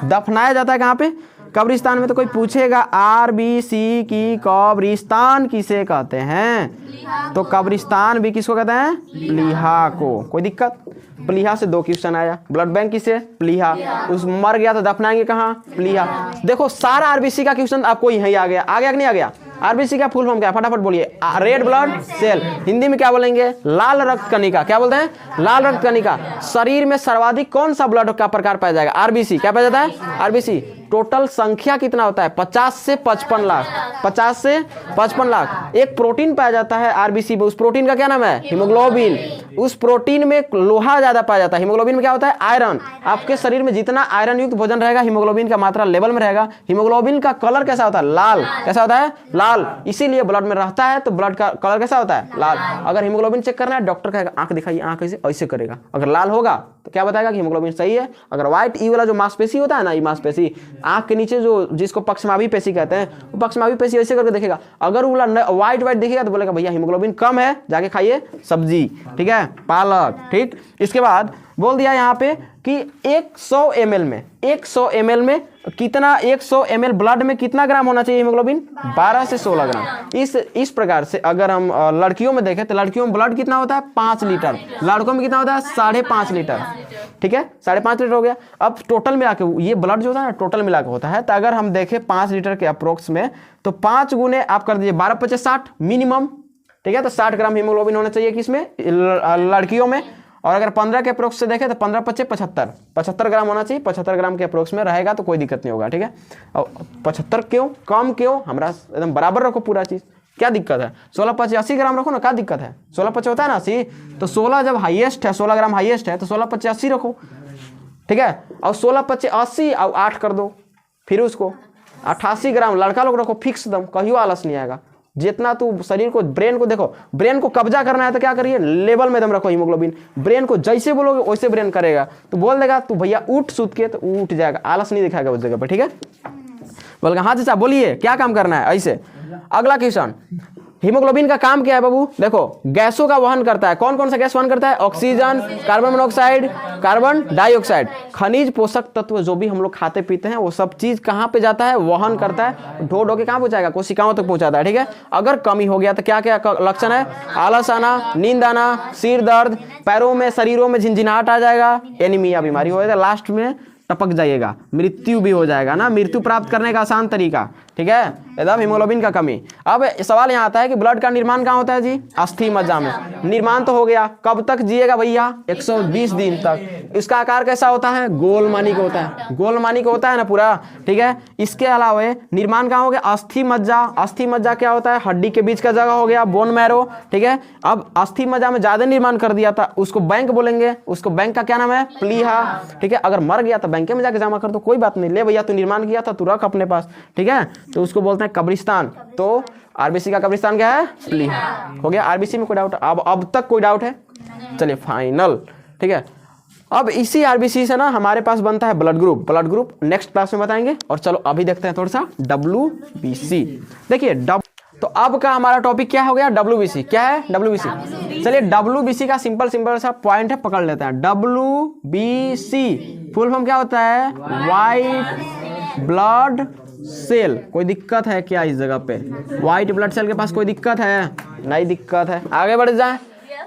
दफनाया जाता है। कहाँ पे? कब्रिस्तान में। तो कोई पूछेगा आरबीसी की कब्रिस्तान किसे कहते हैं, तो कब्रिस्तान भी किसको कहते हैं? प्लीहा को। कोई दिक्कत? प्लीहा से 2 क्वेश्चन आया। ब्लड बैंक किसे? प्लीहा। उस मर गया तो दफनाएंगे कहाँ? प्लीहा। देखो सारा आरबीसी का क्वेश्चन आपको यही आ गया। आ गया कि नहीं आ गया? आरबीसी का फुल फॉर्म क्या? फटाफट बोलिए। Red blood cell. हिंदी में क्या बोलेंगे? लाल रक्त कणिका। क्या बोलते हैं? लाल रक्त कणिका। शरीर में सर्वाधिक कौन सा ब्लड का प्रकार पाया जाएगा? आरबीसी। क्या पाया जाता है? आरबीसी। टोटल संख्या कितना होता है? 50 से 55 लाख। 50 से 55 लाख। एक प्रोटीन पाया जाता है आरबीसी में, उस प्रोटीन का क्या नाम है? हीमोग्लोबिन। उस प्रोटीन में लोहा ज्यादा पाया जाता है। हीमोग्लोबिन में क्या होता है? आयरन। आपके शरीर में जितना आयरन युक्त भोजन रहेगा, हीमोग्लोबिन का मात्रा लेवल में रहेगा। हीमोग्लोबिन का कलर कैसा होता है? लाल। कैसा होता है? लाल। इसीलिए ब्लड में रहता है तो ब्लड का कलर कैसा होता है? लाल। अगर हीमोग्लोबिन चेक करना है, डॉक्टर कहेगा आंख दिखाइए, आंख ऐसे करेगा। अगर लाल होगा तो क्या बताएगा कि हीमोग्लोबिन सही है। अगर व्हाइट, ई वाला जो मांसपेशी होता है ना, ये मांसपेशी आंख के नीचे जो, जिसको पक्षमावी पेशी कहते हैं, वो पक्षमावी पेशी ऐसे करके देखेगा। अगर वो व्हाइट देखेगा तो बोलेगा भैया हीमोग्लोबिन कम है, जाके खाइए सब्जी। ठीक है, पालक। ठीक, इसके बाद बोल दिया यहाँ पे कि 100 ml में कितना 100 ml ब्लड में कितना ग्राम होना चाहिए हीमोग्लोबिन? 12 से 16 ग्राम। इस प्रकार से अगर हम लड़कियों में देखें तो लड़कियों में ब्लड कितना होता है? 5 लीटर। लड़कों में कितना होता है? 5.5 लीटर। ठीक है, 5.5 लीटर हो गया। अब टोटल मिला के ये ब्लड जो होता है ना टोटल मिला के होता है। तो अगर हम देखें 5 लीटर के अप्रोक्स में तो 5 गुने आप कर दीजिए 12 × 50 60 मिनिमम। ठीक है, तो 60 ग्राम हीमोग्लोबिन होना चाहिए किसमें? लड़कियों में। और अगर 15 के अप्रोक्स से देखें तो 15 × 25 75 ग्राम होना चाहिए। 75 ग्राम के अप्रोक्स में रहेगा तो कोई दिक्कत नहीं होगा। ठीक है, और 75 क्यों? कम क्यों? हमारा एकदम बराबर रखो पूरा चीज़, क्या दिक्कत है? 16 × 50 80 ग्राम रखो ना, क्या दिक्कत है? 16 × 50 होता है ना 80, तो 16 जब हाईएस्ट है, 16 ग्राम हाईएस्ट है तो 16 × 50 80 रखो। ठीक है, और 16 × 50 80 और 8 कर दो, फिर उसको 88 ग्राम लड़का लोग रखो फिक्स दम, कहीं आलस नहीं आएगा। जितना तू शरीर को, ब्रेन को देखो, ब्रेन को कब्जा करना है तो क्या करिए? लेवल में दम रखो हीमोग्लोबिन। ब्रेन को जैसे बोलोगे वैसे ब्रेन करेगा। तो बोल देगा तू भैया उठ सूत के, तो उठ जाएगा, आलस नहीं दिखाएगा उस जगह पर। ठीक है, बोलेगा हाँ चाचा बोलिए क्या काम करना है ऐसे। अगला क्वेश्चन, हीमोग्लोबिन का काम क्या है बाबू? देखो, गैसों का वहन करता है। कौन कौन सा गैस वहन करता है? Oxygen, carbon monoxide, carbon dioxide. खनिज पोषक तत्व जो भी हम लोग खाते पीते हैं वो सब चीज कहाँ पे जाता है? वहन करता है। ढो ढो के कहाँ पहुंचाएगा? कोशिकाओं तक पहुंचाता है। ठीक है, अगर कमी हो गया तो क्या क्या लक्षण है? आलस आना, नींद आना, सिर दर्द, पैरों में शरीरों में झिनझिनाहट आ जाएगा, एनीमिया बीमारी हो जाएगा, लास्ट में टपक जाइएगा, मृत्यु भी हो जाएगा ना। मृत्यु प्राप्त करने का आसान तरीका, ठीक है, एकदम हीमोग्लोबिन का कमी। अब सवाल यहाँ आता है कि ब्लड का निर्माण कहाँ होता है जी? अस्थि मज्जा में। निर्माण तो हो गया, कब तक जिएगा भैया? 120 दिन तक। इसका आकार कैसा होता है? गोलमानी का होता है, गोलमानी का होता है ना पूरा। ठीक है, इसके अलावा निर्माण कहाँ हो गया? अस्थि मज्जा। अस्थि मज्जा क्या होता है? हड्डी के बीच का जगह हो गया, बोन मैरो। ठीक है, अब अस्थि मज्जा में ज्यादा निर्माण कर दिया था, उसको बैंक बोलेंगे। उसको बैंक का क्या नाम है? प्लीहा। ठीक है, अगर मर गया तो बैंक में जाके जमा कर दो, कोई बात नहीं, ले भैया तू निर्माण किया था तू रख अपने पास। ठीक है, तो उसको बोलते हैं कब्रिस्तान। तो आरबीसी का कब्रिस्तान क्या है? प्लीहा। हो गया, आरबीसी में कोई डाउट? अब तक कोई डाउट है? चलिए फाइनल। ठीक है, अब इसी आरबीसी से ना हमारे पास बनता है blood group. Blood group next class में बताएंगे। और चलो अभी देखते हैं थोड़ा सा WBC। देखिए तो अब का हमारा टॉपिक क्या हो गया? WBC। क्या है? WBC। चलिए WBC का सिंपल सा पॉइंट है, पकड़ लेते हैं। WBC फुल फॉर्म क्या होता है? White blood cell. कोई दिक्कत है क्या इस जगह पे? व्हाइट ब्लड सेल के पास कोई दिक्कत है? नहीं दिक्कत है, आगे बढ़ जाए।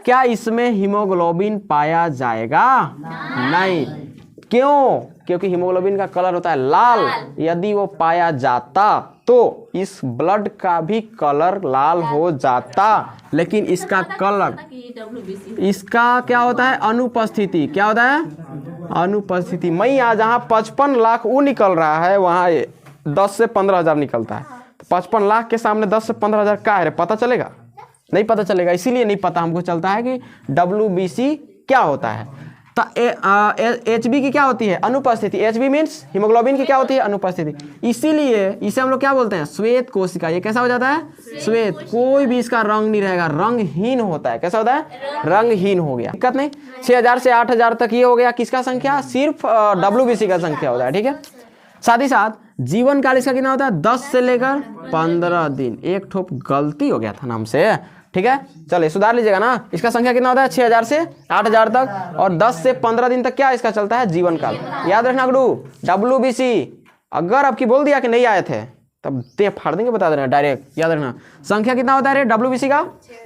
क्या इसमें हीमोग्लोबिन पाया जाएगा? नहीं। क्यों? क्योंकि हीमोग्लोबिन का कलर होता है लाल। यदि वो पाया जाता तो इस ब्लड का भी कलर लाल हो जाता, लेकिन इसका कलर, इसका क्या होता है? अनुपस्थिति। क्या होता है? अनुपस्थिति। मैया जहाँ 55 लाख वो निकल रहा है वहाँ 10 से 15 हज़ार निकलता है। तो 55 लाख के सामने 10 से 15 हज़ार क्या है? पता चलेगा? नहीं पता चलेगा। इसीलिए नहीं पता हमको चलता है कि WBC क्या होता है। तो HB की क्या होती है? अनुपस्थिति। HB मीन्स हीमोग्लोबिन की क्या होती है? अनुपस्थिति। इसीलिए इसे हम लोग क्या बोलते हैं? श्वेत कोशिका। ये कैसा हो जाता है? श्वेत। कोई भी इसका रंग नहीं रहेगा, रंगहीन होता है। कैसा होता है? रंगहीन हो गया, दिक्कत नहीं। 6000 से 8000 तक ये हो गया किसका संख्या? सिर्फ WBC का संख्या होता है। ठीक है, साथ ही साथ जीवन काल इसका कितना होता है? 10 से लेकर 15 दिन। एक ठोप गलती हो गया था नाम से। ठीक है, चलिए सुधार लीजिएगा ना। इसका संख्या कितना होता है? 6000 से 8000 तक। और 10 से 15 दिन तक क्या इसका चलता है? जीवन काल। याद रखना गुरु, WBC अगर आपकी बोल दिया कि नहीं आए थे तब दे फाड़ देंगे, बता देना डायरेक्ट। याद रखना संख्या कितना होता है रे WBC का?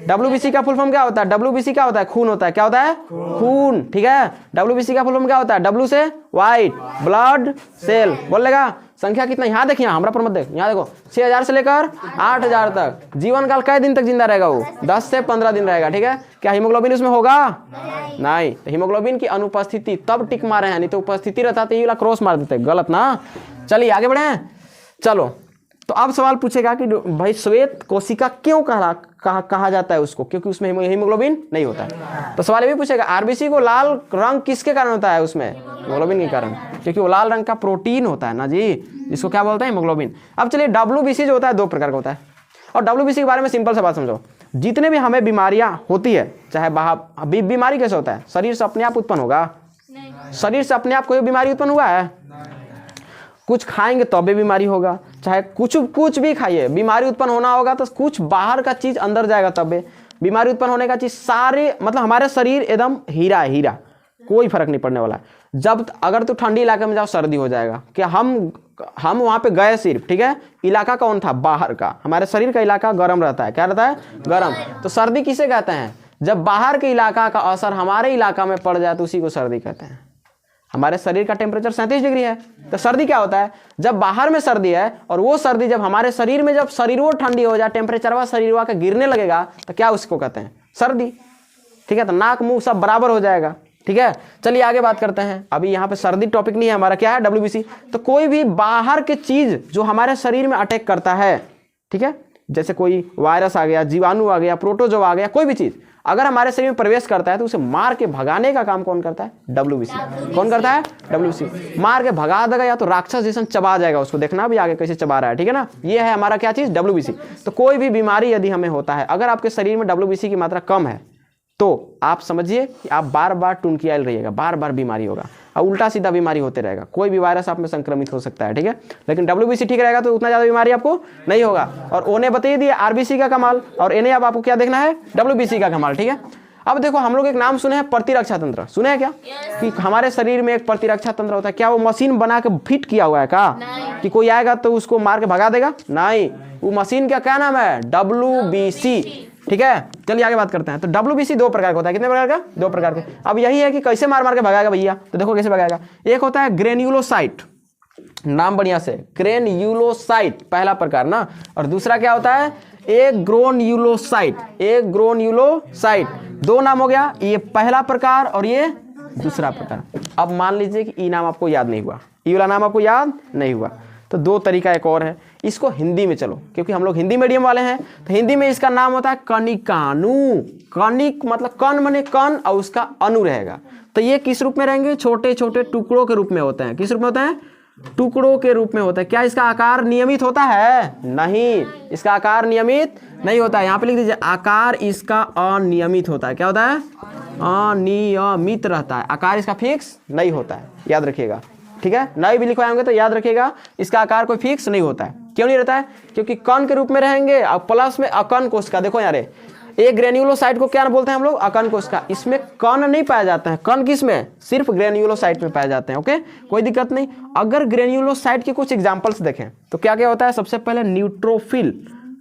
WBC का फुल फॉर्म क्या होता है? WBC क्या होता है? खून होता है। क्या होता है? खून। ठीक है, WBC का फुल फॉर्म क्या होता है? W से व्हाइट ब्लड सेल। बोल लेगा संख्या कितना? यहाँ देखिए, हमरा पर मत देख, यहाँ देखो। 6000 से लेकर 8000 तक। जीवन काल कई दिन तक जिंदा रहेगा वो? 10 से 15 दिन रहेगा। ठीक है, क्या हीमोग्लोबिन उसमें होगा? नहीं। तो हीमोग्लोबिन की अनुपस्थिति तब टिक मारे हैं, नहीं तो उपस्थिति रहता तो ये वाला क्रॉस मार देते, गलत ना। चलिए आगे बढ़े। चलो, तो अब सवाल पूछेगा कि भाई श्वेत कोशिका क्यों कहा जाता है उसको? क्योंकि उसमें हीमोग्लोबिन नहीं होता है। तो सवाल ये भी पूछेगा आरबीसी को लाल रंग किसके कारण होता है? उसमें हीमोग्लोबिन के कारण, क्योंकि वो लाल रंग का प्रोटीन होता है ना जी, जिसको क्या बोलते हैं? हीमोग्लोबिन। अब चलिए WBC जो होता है 2 प्रकार का होता है। और WBC के बारे में सिंपल सा बात समझो। जितने भी हमें बीमारियां होती है, चाहे बीमारी कैसे होता है? शरीर से अपने आप उत्पन्न होगा? शरीर से अपने आप कोई बीमारी उत्पन्न हुआ है? कुछ खाएंगे तो भी बीमारी होगा, चाहे कुछ भी खाइए बीमारी उत्पन्न होना होगा। तो कुछ बाहर का चीज अंदर जाएगा तब बीमारी उत्पन्न होने का चीज सारे, मतलब हमारे शरीर एकदम हीरा है, हीरा, कोई फर्क नहीं पड़ने वाला है। जब अगर तू ठंडी इलाके में जाओ सर्दी हो जाएगा। क्या हम हम वहां पे गए सिर्फ, ठीक है। इलाका कौन था? बाहर का। हमारे शरीर का इलाका गर्म रहता है, क्या रहता है? गर्म। तो सर्दी किसे कहते हैं? जब बाहर के इलाका का असर हमारे इलाका में पड़ जाए तो उसी को सर्दी कहते हैं। हमारे शरीर का टेम्परेचर 37 डिग्री है, तो सर्दी क्या होता है? जब बाहर में सर्दी है और वो सर्दी जब हमारे शरीर में, जब शरीर ठंडी हो जाए, टेम्परेचर शरीर का गिरने लगेगा, तो क्या उसको कहते हैं? सर्दी, ठीक है। तो नाक मुंह सब बराबर हो जाएगा, ठीक है। चलिए आगे बात करते हैं। अभी यहाँ पे सर्दी टॉपिक नहीं है हमारा, क्या है? WBC। तो कोई भी बाहर के चीज जो हमारे शरीर में अटैक करता है, ठीक है, जैसे कोई वायरस आ गया, जीवाणु आ गया, प्रोटोजोआ आ गया, कोई भी चीज अगर हमारे शरीर में प्रवेश करता है तो उसे मार के भगाने का काम कौन करता है? WBC। कौन करता है? WBC। मार के भगा देगा या तो राक्षस जैसा चबा जाएगा उसको, देखना भी आगे कैसे चबा रहा है, ठीक है ना। ये है हमारा क्या चीज? WBC। तो कोई भी बीमारी यदि हमें होता है, अगर आपके शरीर में WBC की मात्रा कम है तो आप समझिए कि आप बार बार टुनकियाल रहिएगा, बार बार बीमारी होगा और उल्टा सीधा बीमारी होते रहेगा। कोई भी वायरस आप में संक्रमित हो सकता है, ठीक है। लेकिन WBC ठीक रहेगा तो उतना ज़्यादा बीमारी आपको नहीं होगा। और ओने बताइए दिए RBC का कमाल, और इन्हें अब आपको क्या देखना है? WBC का कमाल, ठीक है। अब देखो, हम लोग एक नाम सुने हैं प्रतिरक्षा तंत्र, सुने हैं क्या? कि हमारे शरीर में एक प्रतिरक्षा तंत्र होता है। क्या वो मशीन बना के फिट किया हुआ है का? कि कोई आएगा तो उसको मार के भगा देगा? नहीं, वो मशीन का क्या नाम है? WBC, ठीक है। चलिए आगे बात करते हैं। तो WBC 2 प्रकार का होता है। कितने प्रकार का? 2 प्रकार के। अब यही है कि कैसे मार मार के भगाएगा भैया, तो देखो कैसे भगाएगा। एक होता है ग्रेन्युलोसाइट, नाम बढ़िया से, ग्रेन्युलोसाइट पहला प्रकार ना, और दूसरा क्या होता है? एग्रोन्युलोसाइट। एग्रोन्युलोसाइट 2 नाम हो गया, ये पहला प्रकार और ये दूसरा प्रकार। अब मान लीजिए कि ये नाम आपको याद नहीं हुआ, ये वाला नाम आपको याद नहीं हुआ, तो 2 तरीका एक और है। इसको हिंदी में, चलो क्योंकि हम लोग हिंदी मीडियम वाले हैं, तो हिंदी में इसका नाम होता है कनिकाणु। कनिक मतलब कण माने कण और उसका अणु रहेगा। तो ये किस रूप में रहेंगे? छोटे छोटे टुकड़ों के रूप में होते हैं। किस रूप में होते हैं? टुकड़ों के रूप में होता है। क्या इसका आकार नियमित होता है? नहीं, इसका आकार नियमित नहीं होता है। यहाँ पे लिख दीजिए, आकार इसका अनियमित होता है। क्या होता है? अनियमित रहता है, आकार इसका फिक्स नहीं होता है, याद रखिएगा, ठीक है। नए भी लिखवाए होंगे तो याद रखिएगा, इसका आकार कोई फिक्स नहीं होता है। क्यों नहीं रहता है? क्योंकि कण के रूप में रहेंगे और प्लस में अकण कोशिका। देखो यार, एक ग्रेन्युलोसाइट को क्या बोलते हैं हम लोग? अकण कोशिका। इसमें कण नहीं पाया जाता है। कण किस में? सिर्फ ग्रेन्युलोसाइट में पाए जाते हैं। ओके, कोई दिक्कत नहीं। अगर ग्रेन्युलोसाइट के कुछ एग्जांपल्स देखें तो क्या क्या होता है? सबसे पहले न्यूट्रोफिल।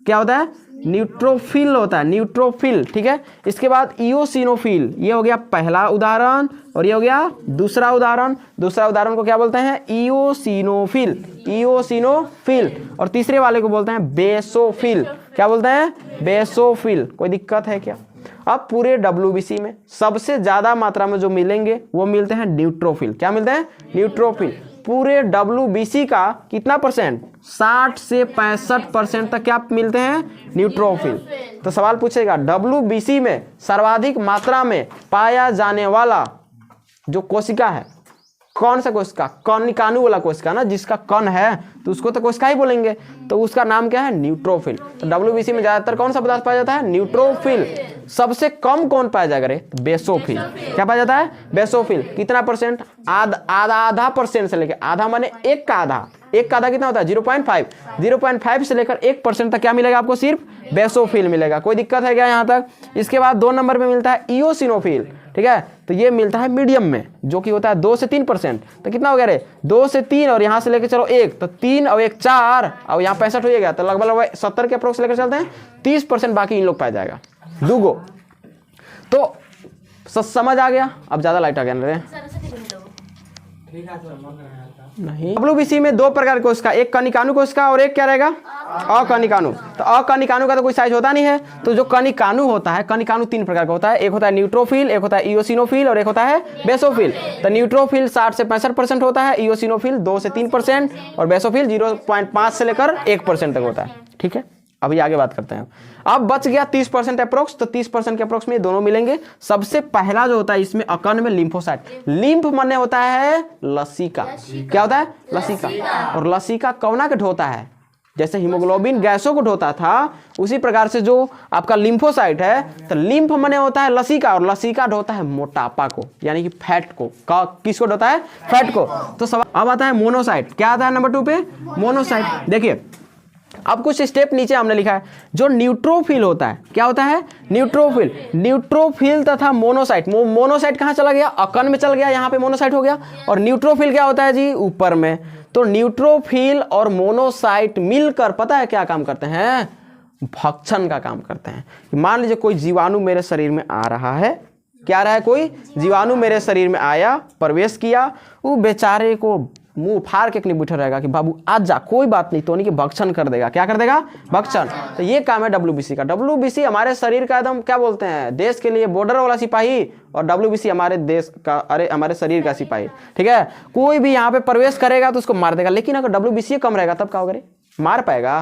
क्या होता है? न्यूट्रोफिल होता है, न्यूट्रोफिल, ठीक है। इसके बाद इओसिनोफिल, ये हो गया पहला उदाहरण, और ये हो गया दूसरा उदाहरण। दूसरा उदाहरण को क्या बोलते हैं? Eosinophil, eosinophil. और तीसरे वाले को बोलते हैं बेसोफिल। क्या बोलते हैं? बेसोफिल। कोई दिक्कत है क्या? अब पूरे WBC में सबसे ज्यादा मात्रा में जो मिलेंगे वो मिलते हैं न्यूट्रोफिल। क्या मिलते हैं? न्यूट्रोफिल। पूरे WBC का कितना परसेंट? 60 से 65% तक क्या मिलते हैं? न्यूट्रोफिल। तो सवाल पूछेगा, WBC में सर्वाधिक मात्रा में पाया जाने वाला जो कोशिका है, कौन सा कोशिका? कनिकाणु वाला कोशिका ना, जिसका कण है तो उसको तो कोशिका ही बोलेंगे, तो उसका नाम क्या है? न्यूट्रोफिल। तो WBC में ज्यादातर कौन सा पदार्थ पाया जाता है? न्यूट्रोफिल। सबसे कम कौन पाया जाएगा रे? बेसोफिल। क्या पाया जाता है? बेसोफिल। कितना परसेंट? आधा परसेंट से लेकर, आधा माने एक का आधा, एक का आधा कितना होता है? 0.5। 0.5 से लेकर 1% तक क्या मिलेगा आपको? सिर्फ बेसोफिल मिलेगा। कोई दिक्कत है क्या यहाँ तक? इसके बाद 2 नंबर में मिलता है इओसिनोफिल, ठीक है। तो ये मिलता है मीडियम में, जो कि होता है 2 से 3%। तो कितना हो गया रे? 2 से 3, और यहाँ से लेकर चलो 1, तो 3 और 1 4, और यहाँ 65 हो गया, तो लगभग 70 के अप्रोक्स लेकर चलते हैं। 30% बाकी इन लोग पाया जाएगा, दूगो। तो समझ आ गया? अब ज्यादा लाइट आ गया रे नहीं। WBC में 2 प्रकार की कोशिका, एक कनिकाणु कोशिका और एक क्या रहेगा? अकनिकाणु। तो अकनिकाणु का तो कोई साइज होता नहीं है। तो जो कनिकाणु होता है, कनिकाणु 3 प्रकार का होता है। एक होता है न्यूट्रोफिल, एक होता है इओसिनोफिल और एक होता है बेसोफिल। तो न्यूट्रोफिल 60 से 65% होता है, इओसिनोफिल 2 से 3% और बेसोफिल 0.5 से लेकर 1% तक होता है, ठीक है। अभी आगे बात करते हैं। अब बच गया 30% अप्रोक्स, तो 30% के अप्रोक्स में दोनों मिलेंगे। सबसे पहला जो होता है इसमें अकण में लिम्फोसाइट। लिम्फ माने होता है लसिका। क्या होता है? लसिका। और लसिका कौना के ढोता है? जैसे हीमोग्लोबिन गैसों को ढोता था, उसी प्रकार से जो आपका लिम्फोसाइट है, तो लिम्फ माने होता है लसिका, और लसिका ढोता है मोटापा को, यानी कि फैट को। किसको ढोता है? फैट को। तो अब आता है मोनोसाइट। क्या आता है नंबर 2 पे? मोनोसाइट। देखिए, अब कुछ स्टेप नीचे हमने लिखा है, जो न्यूट्रोफिल होता है, क्या होता है, न्यूट्रोफिल, न्यूट्रोफिल तथा मोनोसाइट। मोनोसाइट कहाँ चला गया, अकन में चल गया, यहाँ पे मोनोसाइट हो गया। और न्यूट्रोफिल क्या होता है जी, ऊपर में। तो न्यूट्रोफिल और मोनोसाइट मिलकर पता है क्या काम करते हैं, भक्षण का काम करते हैं। मान लीजिए कोई जीवाणु मेरे शरीर में आ रहा है, क्या आ रहा है, कोई जीवाणु मेरे शरीर में आया, प्रवेश किया, वो बेचारे को मुंह फाड़ के नहीं बैठा रहेगा कि बाबू आज जा, कोई बात नहीं, तो नहीं कि भक्षण कर देगा। क्या कर देगा, भक्षण। तो ये काम है डब्ल्यूबीसी का। डब्ल्यूबीसी हमारे शरीर का एकदम क्या बोलते हैं, देश के लिए बॉर्डर वाला सिपाही, और डब्ल्यूबीसी हमारे देश का, अरे हमारे शरीर का सिपाही, ठीक है। कोई भी यहाँ पे प्रवेश करेगा तो उसको मार देगा, लेकिन अगर डब्ल्यूबीसी कम रहेगा तब क्या होगा, मार पाएगा,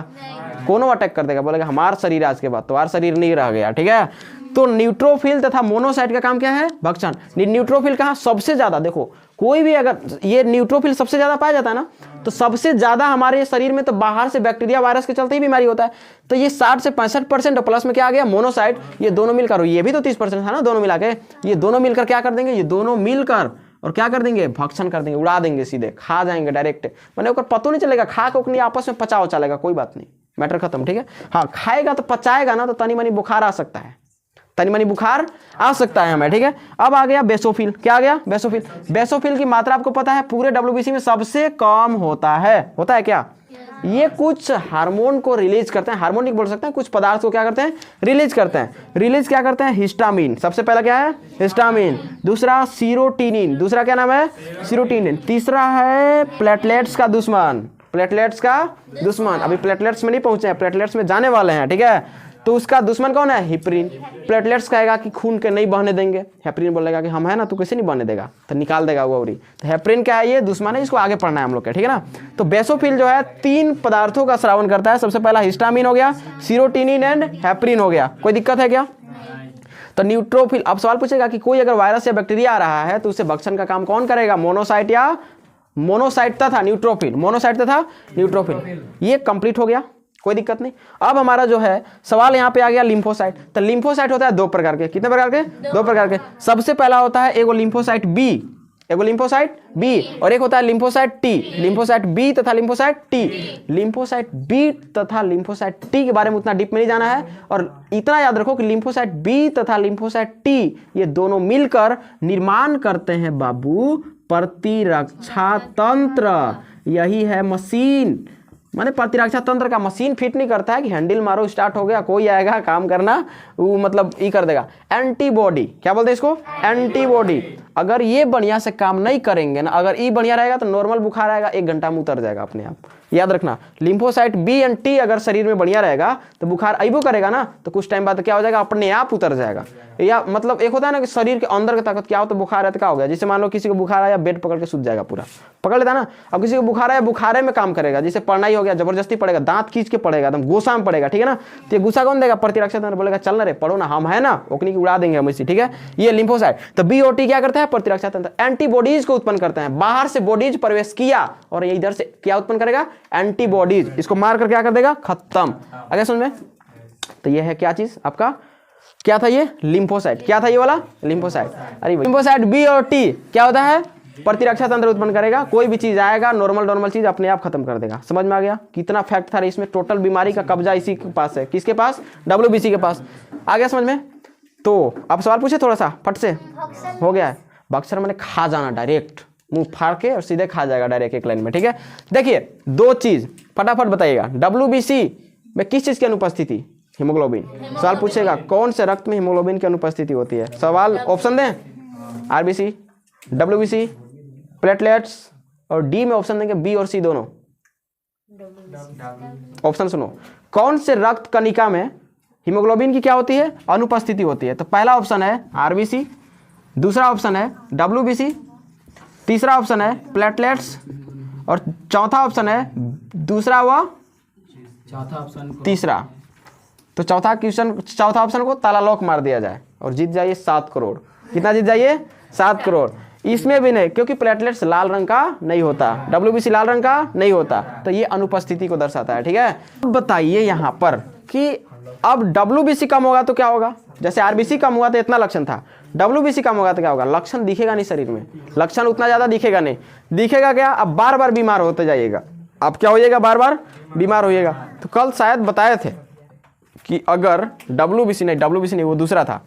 कोनो अटैक कर देगा, बोलेगा हमारा शरीर आज के बाद तुम्हारा शरीर नहीं रह गया, ठीक है। तो न्यूट्रोफिल तथा मोनोसाइट का काम क्या है, भक्षण। न्यूट्रोफिल कहाँ सबसे ज्यादा, देखो कोई भी अगर ये न्यूट्रोफिल सबसे ज्यादा पाया जाता है ना, तो सबसे ज्यादा हमारे शरीर में तो बाहर से बैक्टीरिया वायरस के चलते ही बीमारी होता है। तो ये 60 से 65% और प्लस में क्या आ गया, मोनोसाइट। ये दोनों मिलकर, ये भी तो 30% था ना, दोनों मिला के, ये दोनों मिलकर क्या कर देंगे, ये दोनों मिलकर और क्या कर देंगे, भक्षण कर देंगे, उड़ा देंगे, सीधे खा जाएंगे डायरेक्ट। मैंने ऊपर पता नहीं चलेगा, खा के अपनी आपस में पचाओ चलेगा, कोई बात नहीं, मैटर खत्म, ठीक है। हाँ खाएगा तो पचाएगा ना, तो तनी मनी बुखार आ सकता है, तनी मनी बुखार आ सकता है हमें, ठीक है। अब आ गया बेसोफिल, क्या आ गया, बेसोफिल। बेसोफिल की मात्रा आपको पता है पूरे डब्ल्यूबीसी में सबसे कम होता है क्या, ये कुछ हार्मोन को रिलीज करते हैं, हार्मोन नहीं बोल सकते हैं, कुछ पदार्थ को क्या करते हैं, रिलीज करते हैं। रिलीज क्या करते हैं, हिस्टामिन, सबसे पहला क्या है, हिस्टामिन। दूसरा सीरोटिनिन, दूसरा क्या नाम है, सीरोटिनिन। तीसरा है प्लेटलेट्स का दुश्मन, प्लेटलेट्स का दुश्मन, अभी प्लेटलेट्स में नहीं पहुंचे हैं, प्लेटलेट्स में जाने वाले हैं, ठीक है। तो उसका दुश्मन कौन है, हिप्रीन। प्लेटलेट्स कहेगा कि खून के नहीं बहने देंगे, हेपरिन बोलेगा कि हम है ना, तू कैसे नहीं बहने देगा, तो निकाल देगा वो। तो हेपरिन क्या है, ये दुश्मन है, इसको आगे पढ़ना है हम लोग के, ठीक है ना। तो बेसोफिल जो है 3 पदार्थों का श्रावण करता है, सबसे पहला हिस्टामिन हो गया, सीरोटिनिन एंड हेपरिन हो गया। कोई दिक्कत है क्या। तो न्यूट्रोफिल, अब सवाल पूछेगा कि कोई अगर वायरस या बैक्टीरिया आ रहा है तो उसे भक्षण का काम कौन करेगा, मोनोसाइट या मोनोसाइट तथा न्यूट्रोफिल, मोनोसाइट तथा न्यूट्रोफिल। ये कंप्लीट हो गया, कोई दिक्कत नहीं। अब हमारा जो है सवाल यहाँ पे आ गया लिम्फोसाइट। तो लिम्फोसाइट होता है 2 प्रकार के, कितने प्रकार के, 2 प्रकार के। सबसे पहला होता है एगो लिम्फोसाइट बी, एगो लिम्फोसाइट बी, और एक होता है लिम्फोसाइट टी, लिम्फोसाइट बी तथा लिम्फोसाइट टी। लिम्फोसाइट बी तथा लिम्फोसाइट टी के बारे में उतना डीप में नहीं जाना है, और इतना याद रखो कि लिम्फोसाइट बी तथा लिम्फोसाइट टी ये दोनों मिलकर निर्माण करते हैं बाबू प्रतिरक्षा तंत्र। यही है मशीन, माने प्रतिरक्षा तंत्र का मशीन फिट नहीं करता है कि हैंडल मारो स्टार्ट हो गया, कोई आएगा काम करना, वो मतलब ये कर देगा। एंटीबॉडी, क्या बोलते हैं इसको, एंटीबॉडी। अगर ये बढ़िया से काम नहीं करेंगे ना, अगर ये बढ़िया रहेगा तो नॉर्मल बुखार आएगा, 1 घंटा में उतर जाएगा अपने आप, याद रखना। लिम्फोसाइट बी एंड टी अगर शरीर में बढ़िया रहेगा तो बुखार अइबो करेगा ना, तो कुछ टाइम बाद क्या हो जाएगा, अपने आप उतर जाएगा। या मतलब एक होता है ना कि शरीर के अंदर की ताकत क्या हो, तो बुखार है तो क्या हो गया, जैसे मान लो किसी को बुखार आया, बेड पकड़ के सूझ जाएगा, पूरा पकड़ लेता ना। अब किसी को बुखार आया, बुखारे में काम करेगा, जैसे पढ़ना ही हो गया, जबरदस्ती पड़ेगा, दांत खींच के पड़ेगा, एकदम गुस्सा में पड़ेगा, ठीक है ना। तो ये गुस्सा कौन देगा, प्रतिरक्षा तंत्र बोलेगा चल ना रे पढ़ो ना, हम है ना, ओकनी की उड़ा देंगे हम इसी, ठीक है। ये लिम्फोसाइट। तो बीओटी क्या करता है, प्रतिरक्षा तंत्र, एंटीबॉडीज को उत्पन्न करते हैं। बाहर से बॉडीज प्रवेश किया और ये इधर से क्या उत्पन्न करेगा, एंटीबॉडीज, इसको मार कर क्या कर देगा, खत्म। आगे समझ में। तो ये है क्या चीज आपका, क्या था ये, लिम्फोसाइट। क्या था ये वाला, लिम्फोसाइट। अरे लिम्फोसाइट बी और टी क्या होता है, प्रतिरक्षा तंत्र उत्पन्न करेगा, कोई भी चीज आएगा नॉर्मल चीज अपने आप खत्म कर देगा। समझ में आ गया, कितना फैक्ट था इसमें। टोटल बीमारी का कब्जा इसी के पास है, किसके पास, डब्ल्यूबीसी के पास। आ गया समझ में। तो अब सवाल पूछे थोड़ा सा फट से, हो गया है। भक्षण मैंने खा जाना, डायरेक्ट मुंह फाड़ के और सीधे खा जाएगा डायरेक्ट एक लाइन में, ठीक है। देखिए 2 चीज फटाफट बताइएगा, डब्ल्यूबीसी में किस चीज की अनुपस्थिति, हीमोग्लोबिन। सवाल पूछेगा कौन से रक्त में हीमोग्लोबिन की अनुपस्थिति होती है। सवाल ऑप्शन दें, आरबीसी, डब्ल्यूबीसी, प्लेटलेट्स, और डी में ऑप्शन देंगे बी और सी दोनों। ऑप्शन सुनो, कौन से रक्त कणिका में हीमोग्लोबिन की क्या होती है, अनुपस्थिति होती है। तो पहला ऑप्शन है आरबीसी, दूसरा ऑप्शन है डब्ल्यूबीसी, तीसरा ऑप्शन है प्लेटलेट्स, और चौथा ऑप्शन है दूसरा व तीसरा। तो चौथा ऑप्शन को ताला लॉक मार दिया जाए और जीत जाइए 7 करोड़। कितना जीत जाइए, 7 करोड़। इसमें भी नहीं, क्योंकि प्लेटलेट्स लाल रंग का नहीं होता, डब्ल्यूबीसी लाल रंग का नहीं होता, तो ये अनुपस्थिति को दर्शाता है, ठीक है। अब बताइए यहाँ पर कि अब डब्ल्यूबीसी कम होगा तो क्या होगा, जैसे आरबीसी कम हुआ तो इतना लक्षण था, डब्ल्यूबीसी कम होगा तो क्या होगा, लक्षण दिखेगा नहीं शरीर में, लक्षण उतना ज्यादा दिखेगा नहीं। दिखेगा क्या, अब बार बार बीमार होते जाइएगा, आप क्या होइएगा, बार बार बीमार होइएगा। तो कल शायद बताए थे कि अगर WBC नहीं वो दूसरा था,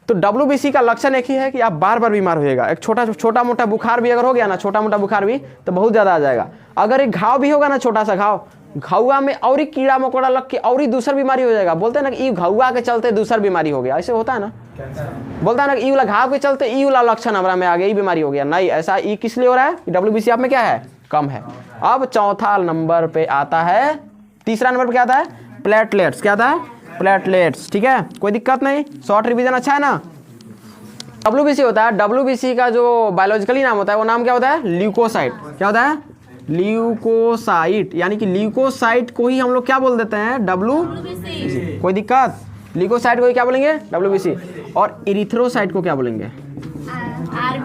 तो WBC का लक्षण एक ही है कि आप बार बार बीमार होइएगा। एक छोटा मोटा बुखार भी अगर हो गया ना, छोटा मोटा बुखार भी, तो बहुत ज़्यादा आ जाएगा। अगर एक घाव भी होगा ना, छोटा सा घावा में और ही कीड़ा मकोड़ा लग के और ही दूसरी बीमारी हो जाएगा। बोलते हैं ना कि घावा के चलते दूसरी बीमारी हो गया, ऐसे होता है ना, बोलता है ना कि ई वाला घाव के चलते ई वाला लक्षण हमारा में आ गया, ई बीमारी हो गया। नहीं, ऐसा ई किस लिए हो रहा है? WBC आप में क्या है? कम है। अब चौथा नंबर पे आता है, तीसरा नंबर पे क्या आता है? प्लेटलेट्स। क्या आता है? प्लेटलेट्स। ठीक है, कोई दिक्कत नहीं, शॉर्ट रिवीजन अच्छा है ना। WBC होता है, WBC का जो बायोलॉजिकली नाम होता है वो नाम क्या होता है? ल्यूकोसाइट। क्या होता है? ल्यूकोसाइट। यानी कि ल्यूकोसाइट को ही हम लोग क्या बोल देते हैं? WBC। कोई दिक्कत? ल्यूकोसाइट को ही क्या बोलेंगे? WBC। और इरिथ्रोसाइट को क्या बोलेंगे?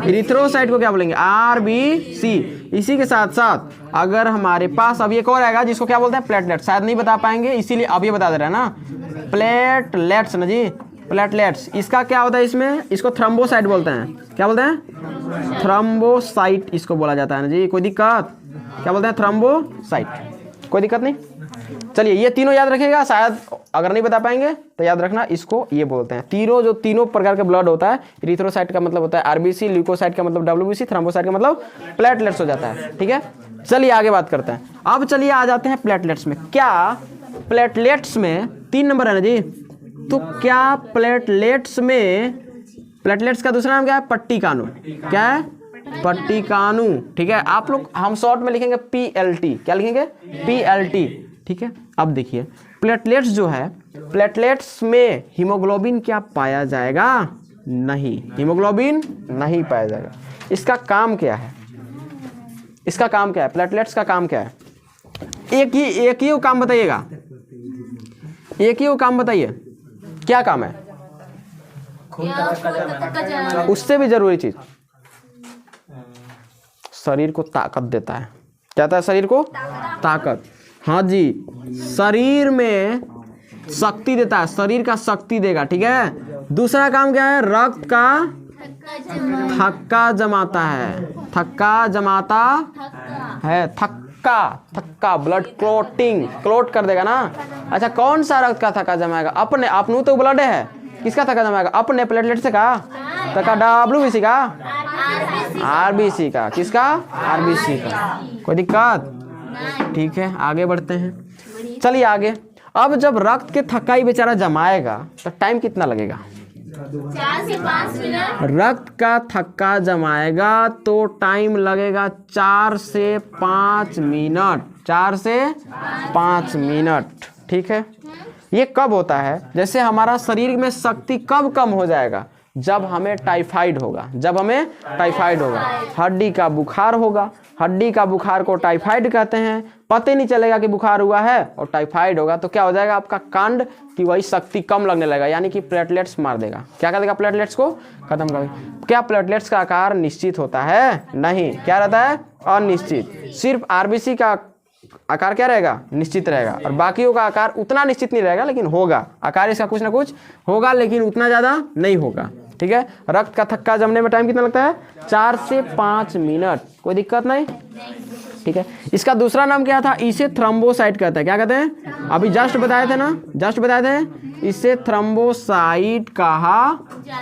इरिथ्रोसाइट को क्या बोलेंगे? RBC। इसी के साथ साथ अगर हमारे पास अब एक और आएगा जिसको क्या बोलते हैं? प्लेटलेट। शायद नहीं बता पाएंगे, इसीलिए अब ये बता दे रहे हैं ना, प्लेटलेट्स ना जी, प्लेटलेट्स। इसका क्या होता है? इसमें इसको थ्रोम्बोसाइट बोलते हैं। क्या बोलते हैं? थ्रोम्बोसाइट इसको बोला जाता है ना जी। कोई दिक्कत? क्या बोलते हैं? थ्रोम्बोसाइट। कोई दिक्कत नहीं। चलिए, ये तीनों याद रखिएगा, शायद अगर नहीं बता पाएंगे तो याद रखना, इसको ये बोलते हैं तीनों प्रकार के ब्लड होता है। इरिथ्रोसाइट का मतलब होता है RBC, ल्यूकोसाइट का मतलब WBC, थ्रोम्बोसाइट का मतलब प्लेटलेट्स हो जाता है। ठीक है, चलिए आगे बात करते हैं। अब चलिए आ जाते हैं प्लेटलेट्स में। क्या प्लेटलेट्स में 3 नंबर है ना जी, तो क्या प्लेटलेट्स में, प्लेटलेट्स का दूसरा नाम क्या है? पट्टिकानु। क्या है? पट्टिकानु। ठीक है, आप लोग हम शॉर्ट में लिखेंगे PLT। क्या लिखेंगे? PLT। ठीक है, अब देखिए प्लेटलेट्स जो है, प्लेटलेट्स में हीमोग्लोबिन क्या पाया जाएगा? नहीं, हीमोग्लोबिन नहीं पाया जाएगा। इसका काम क्या है? इसका काम क्या है? प्लेटलेट्स का काम क्या है? एक ही काम बताइएगा, एक ही काम बताइए, क्या काम है? उससे भी जरूरी चीज, शरीर को ताकत देता है। क्या होता है? शरीर को ताकत। हाँ जी, शरीर में शक्ति देता है, शरीर का शक्ति देगा। ठीक है, दूसरा काम क्या है? रक्त का थक्का जमाता है। थक्का जमाता है, थक्का ब्लड क्लोट कर देगा ना। अच्छा, कौन सा रक्त का थक्का जमाएगा? अपने अपनू तो ब्लड है, किसका थक्का जमाएगा? अपने प्लेटलेट से का थक्का, WBC का, RBC का, किसका? RBC का। कोई दिक्कत? ठीक है, आगे बढ़ते हैं। चलिए आगे। अब जब रक्त के थक्का ही बेचारा जमाएगा तो टाइम कितना लगेगा? 4 से 5 मिनट। रक्त का थक्का जमाएगा तो टाइम लगेगा 4 से 5 मिनट। 4 से 5 मिनट। ठीक है, ये कब होता है? जैसे हमारा शरीर में शक्ति कब कम हो जाएगा? जब हमें टाइफाइड होगा। जब हमें टाइफाइड होगा, हड्डी का बुखार होगा। हड्डी का बुखार को टाइफाइड कहते हैं। पता ही नहीं चलेगा कि बुखार हुआ है, और टाइफाइड होगा तो क्या हो जाएगा? आपका कांड की वही शक्ति कम लगने लगेगा, यानी कि प्लेटलेट्स मार देगा। क्या कर देगा? प्लेटलेट्स को खत्म कर देगा। क्या प्लेटलेट्स का आकार निश्चित होता है? नहीं। क्या रहता है? अनिश्चित। सिर्फ RBC का आकार क्या रहेगा? निश्चित रहेगा, और बाकियों का आकार उतना निश्चित नहीं रहेगा, लेकिन होगा आकार इसका कुछ ना कुछ होगा, लेकिन उतना ज़्यादा नहीं होगा। ठीक है, रक्त का थक्का जमने में टाइम कितना लगता है? 4 से 5 मिनट। कोई दिक्कत नहीं। ठीक है, इसका दूसरा नाम क्या था? इसे थ्रोम्बोसाइट कहते हैं। क्या कहते हैं? अभी जस्ट बताए थे ना, जस्ट बताए थे, इसे थ्रोम्बोसाइट कहा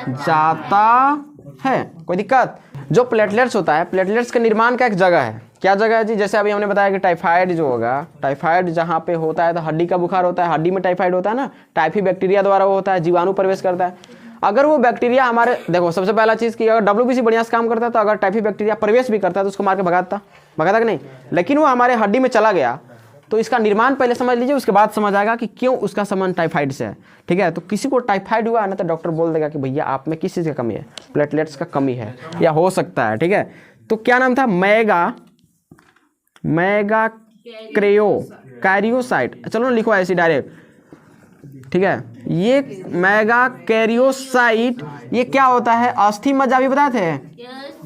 जाता है। कोई दिक्कत? जो प्लेटलेट्स होता है, प्लेटलेट्स के निर्माण का एक जगह है। क्या जगह है जी? जैसे अभी हमने बताया कि टाइफाइड जो होगा, टाइफाइड जहाँ पे होता है तो हड्डी का बुखार होता है, हड्डी में टाइफाइड होता है ना, टाइफी बैक्टीरिया द्वारा वो होता है, जीवाणु प्रवेश करता है। अगर वो बैक्टीरिया हमारे, देखो सबसे पहला चीज़ कि अगर WBC बढ़िया से काम करता है तो अगर टाइफी बैक्टीरिया प्रवेश भी करता है तो उसको मार के भगाता कि नहीं, लेकिन वो हमारे हड्डी में चला गया तो इसका निर्माण पहले समझ लीजिए, उसके बाद समझ आएगा कि क्यों उसका संबंध टाइफाइड से है। ठीक है, तो किसी को टाइफाइड हुआ है ना तो डॉक्टर बोल देगा कि भैया आप में किस चीज़ का कमी है? प्लेटलेट्स का कमी है, या हो सकता है। ठीक है, तो क्या नाम था? Mega karyocyte. चलो ना, लिखो ऐसे डायरेक्ट। ठीक है, ये मेगा कैरियोसाइट ये क्या होता है? अस्थि मज्जा भी बताए थे।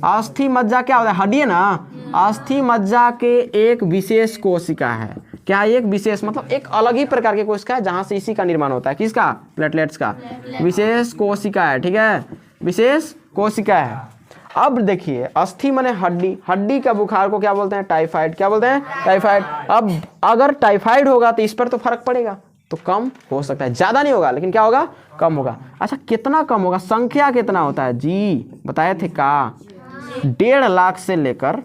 अस्थि मज्जा क्या होता है? हड्डी है ना, अस्थि मज्जा के एक विशेष कोशिका है। क्या? एक विशेष मतलब एक अलग ही प्रकार की कोशिका है जहां से इसी का निर्माण होता है। किसका? प्लेटलेट्स का। विशेष कोशिका है। ठीक है, विशेष कोशिका है। अब देखिए अस्थि माने हड्डी, हड्डी का बुखार को क्या बोलते हैं? टाइफाइड। क्या बोलते हैं? टाइफाइड। अब अगर टाइफाइड होगा तो इस पर तो फर्क पड़ेगा, तो कम हो सकता है, ज्यादा नहीं होगा लेकिन क्या होगा? कम होगा। अच्छा कितना कम होगा? संख्या कितना होता है जी? बताए थे का 1.5 लाख से लेकर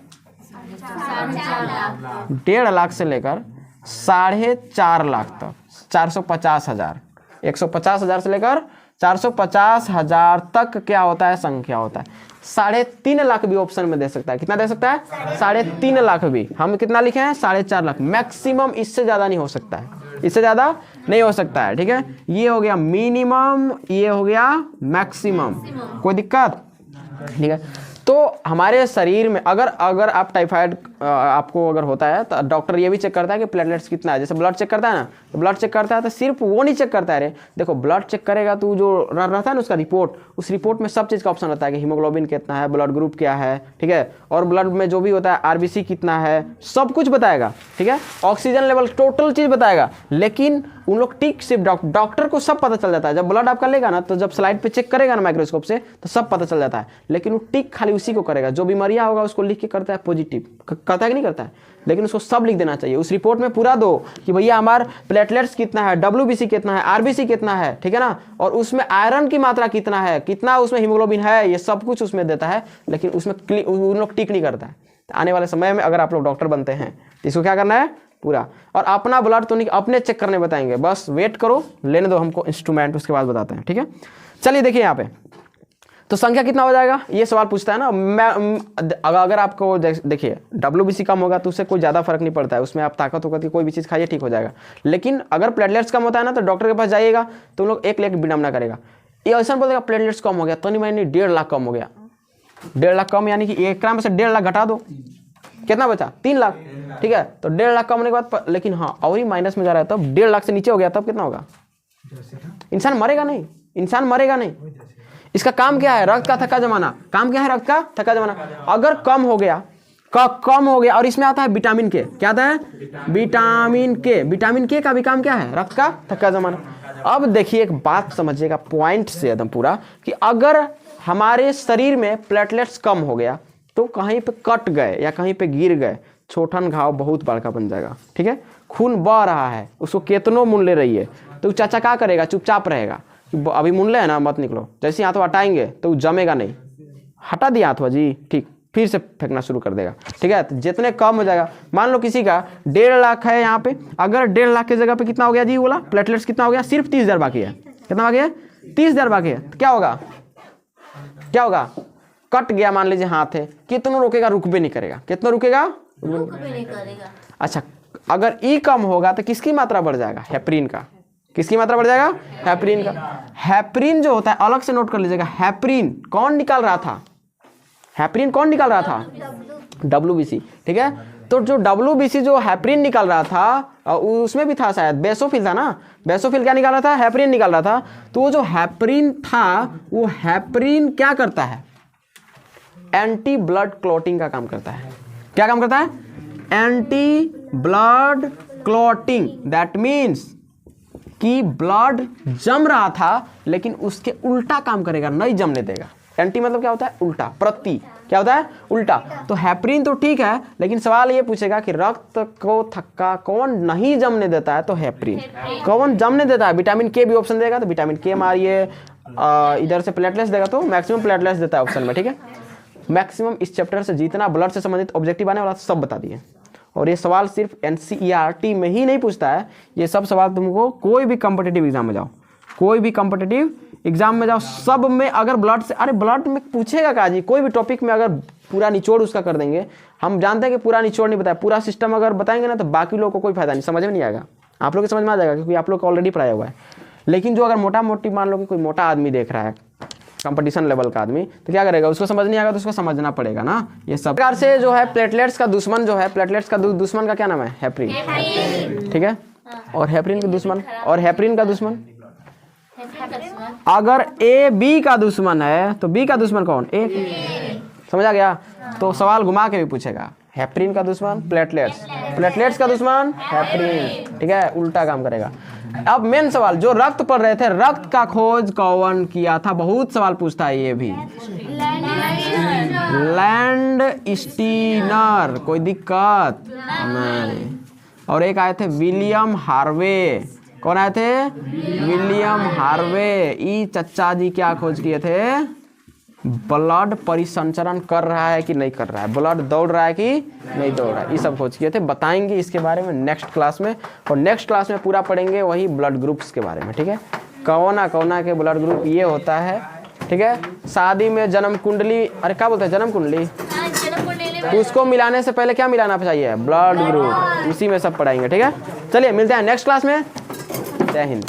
1.5 लाख से लेकर 4.5 लाख तक 450,000, 150,000 से लेकर 450,000 तक क्या होता है? संख्या होता है। 3.5 लाख भी ऑप्शन में दे सकता है। कितना दे सकता है? 3.5 लाख भी। हम कितना लिखे हैं? 4.5 लाख। मैक्सिमम, इससे ज्यादा नहीं हो सकता है, इससे ज्यादा नहीं हो सकता है। ठीक है, ये हो गया मिनिमम, ये हो गया मैक्सिमम। कोई दिक्कत? ठीक है, तो हमारे शरीर में अगर आप टाइफाइड आपको अगर होता है तो डॉक्टर ये भी चेक करता है कि प्लेटलेट्स कितना है। जैसे ब्लड चेक करता है ना, तो ब्लड चेक करता है तो सिर्फ वो नहीं चेक करता है। रे देखो, ब्लड चेक करेगा तो जो रहता है ना उसका रिपोर्ट, उस रिपोर्ट में सब चीज़ का ऑप्शन रहता है कि हीमोग्लोबिन कितना है, ब्लड ग्रुप क्या है, ठीक है, और ब्लड में जो भी होता है आरबीसी कितना है, सब कुछ बताएगा। ठीक है, ऑक्सीजन लेवल, टोटल चीज़ बताएगा। लेकिन उन लोग टिक सिर्फ डॉक्टर को सब पता चल जाता है। जब ब्लड आपका लेगा ना, तो जब स्लाइड पे चेक करेगा ना माइक्रोस्कोप से, तो सब पता चल जाता है। लेकिन वो टिक खाली उसी को करेगा, जो बीमारियां होगा उसको लिख के करता है पॉजिटिव, करता है कि नहीं करता है? लेकिन उसको सब लिख देना चाहिए। उस रिपोर्ट में पूरा दो कि भैया हमारा प्लेटलेट्स कितना है, डब्ल्यूबीसी कितना है, आरबीसी कितना है, ठीक है ना, और उसमें आयरन की मात्रा कितना है, कितना उसमें हीमोग्लोबिन है, ये सब कुछ उसमें देता है। लेकिन उसमें उन लोग टिक नहीं करता है। आने वाले समय में अगर आप लोग डॉक्टर बनते हैं तो इसको क्या करना है? पूरा। और अपना ब्लड तो नहीं, अपने चेक करने बताएंगे, बस वेट करो, लेने दो हमको इंस्ट्रूमेंट, उसके बाद बताते हैं। ठीक है, चलिए देखिए यहाँ पे तो संख्या कितना हो जाएगा, ये सवाल पूछता है ना। मैं अगर आपको देखिए डब्ल्यूबीसी कम होगा तो उससे कोई ज़्यादा फर्क नहीं पड़ता है, उसमें आप ताकत की कोई भी चीज़ खाइए, ठीक हो जाएगा। लेकिन अगर प्लेटलेट्स कम होता है ना, तो डॉक्टर के पास जाइएगा तो लोग 1 लाख विडम्बना करेगा। ये ऐसा बोलेगा प्लेटलेट्स कम हो गया तो नहीं 1.5 लाख कम हो गया। 1.5 लाख कम यानी कि एक में से 1.5 लाख घटा दो, कितना बचा? 3 लाख। ठीक है, तो 1.5 लाख कम होने के बाद, लेकिन हाँ और ही माइनस में जा रहा है, तब 1.5 लाख से नीचे हो गया तब कितना होगा? इंसान मरेगा नहीं, इंसान मरेगा नहीं। इसका काम क्या है? रक्त का थक्का जमाना। काम क्या है? रक्त का थक्का जमाना। अगर कम हो गया, कम हो गया, और इसमें आता है विटामिन के, क्या आता है? विटामिन के। विटामिन के का भी काम क्या है? रक्त का थक्का जमाना। अब देखिए एक बात समझिएगा पॉइंट से एकदम पूरा, कि अगर हमारे शरीर में प्लेटलेट्स कम हो गया तो कहीं पे कट गए या कहीं पे गिर गए, छोटन घाव बहुत बड़का बन जाएगा। ठीक है, खून बह रहा है, उसको केतनो मुन ले रही है, तो चाचा क्या करेगा? चुपचाप रहेगा, अभी मुन ले है ना, मत निकलो। जैसे हाथ हटाएंगे तो जमेगा नहीं, हटा दिया हाथ जी, ठीक, फिर से फेंकना शुरू कर देगा। ठीक है, तो जितने कम हो जाएगा, मान लो किसी का 1.5 लाख है यहाँ पे, अगर 1.5 लाख की जगह पे कितना हो गया जी? बोला प्लेटलेट्स कितना हो गया? सिर्फ 30,000 बाकी है। कितना बाकी है? 30,000 बाकी है। तो क्या होगा? क्या होगा? कट गया मान लीजिए हाथ है, कितना रोकेगा? रुकबे नहीं करेगा। कितना रुकेगा? नहीं करेगा। अच्छा, अगर ई कम होगा तो किसकी मात्रा बढ़ जाएगा? हेपरिन का। किसकी मात्रा बढ़ जाएगा? हेपरिन का। हेपरिन जो होता है, अलग से नोट कर लीजिएगा, हेपरिन कौन निकाल रहा था? हेपरिन कौन निकाल रहा था? डब्ल्यूबीसी। ठीक है, तो जो डब्ल्यूबीसी जो हेपरिन निकाल रहा था, उसमें भी था शायद बेसोफिल था ना। बेसोफिल क्या निकाल रहा था? हेपरिन निकाल रहा था। तो वो जो हेपरिन था, वो हेपरिन क्या करता है? एंटी ब्लड क्लॉटिंग का काम करता है। क्या काम करता है? Anti blood clotting. That means कि ब्लड जम रहा था लेकिन उसके उल्टा काम करेगा, नहीं जमने देगा। एंटी मतलब क्या होता है? उल्टा, प्रति। क्या होता है? उल्टा। तो हेपरिन तो ठीक है, लेकिन सवाल ये पूछेगा कि रक्त को थक्का कौन नहीं जमने देता है? तो हेपरिन। कौन जमने देता है? विटामिन के भी ऑप्शन देगा तो विटामिन के मारिए, इधर से प्लेटलेट्स देगा तो मैक्सिमम प्लेटलेट्स देता है ऑप्शन में। ठीक है, मैक्सिमम इस चैप्टर से जितना ब्लड से संबंधित ऑब्जेक्टिव आने वाला सब बता दिए। और ये सवाल सिर्फ एनसीईआरटी में ही नहीं पूछता है, ये सब सवाल तुमको कोई भी कॉम्पिटिटिव एग्जाम में जाओ, कोई भी कॉम्पिटिटिव एग्जाम में जाओ, सब में अगर ब्लड से, अरे ब्लड में पूछेगा का जी? कोई भी टॉपिक में अगर पूरा निचोड़ उसका कर देंगे, हम जानते हैं कि पूरा निचोड़ नहीं बताया, पूरा सिस्टम अगर बताएंगे ना तो बाकी लोगों को कोई फायदा नहीं, समझ में नहीं आएगा। आप लोग को समझ में आ जाएगा क्योंकि आप लोग को ऑलरेडी पढ़ाया हुआ है। लेकिन जो अगर मोटा मोटी मान लो कि कोई मोटा आदमी देख रहा है, कंपटीशन लेवल का आदमी, तो क्या करेगा? उसको समझ नहीं आएगा तो उसको समझना पड़ेगा ना। ये सब प्रकार से जो है प्लेटलेट्स का दुश्मन जो है, प्लेटलेट्स का दुश्मन का क्या नाम है? हेपरिन। ठीक है, और हेपरिन का दुश्मन, और हेपरिन का दुश्मन, अगर ए बी का दुश्मन है तो बी का दुश्मन कौन? ए। समझ आ गया? तो सवाल घुमा के भी पूछेगा, हेपरिन का दुश्मन प्लेटलेट्स, प्लेटलेट्स का दुश्मन हेपरिन। ठीक है, उल्टा काम करेगा। अब मेन सवाल जो रक्त पढ़ रहे थे, रक्त का खोज कौन किया था? बहुत सवाल पूछता है ये भी। लैंड स्टीनर, कोई दिक्कत नहीं। और एक आए थे विलियम हार्वे, कौन आए थे? William Harvey. ई चच्चा जी क्या खोज किए थे? ब्लड परिसंचरण कर रहा है कि नहीं कर रहा है, ब्लड दौड़ रहा है कि नहीं दौड़ रहा है, ये सब खोज किए थे। बताएंगे इसके बारे में नेक्स्ट क्लास में, और नेक्स्ट क्लास में पूरा पढ़ेंगे वही ब्लड ग्रुप्स के बारे में, ठीक है। कौना कौना के ब्लड ग्रुप ये होता है, ठीक है। शादी में जन्म कुंडली, अरे क्या बोलते हैं, जन्म कुंडली, उसको मिलाने से पहले क्या मिलाना चाहिए? Blood group. इसी में सब पढ़ाएंगे, ठीक है। चलिए मिलते हैं नेक्स्ट क्लास में। जय हिंद।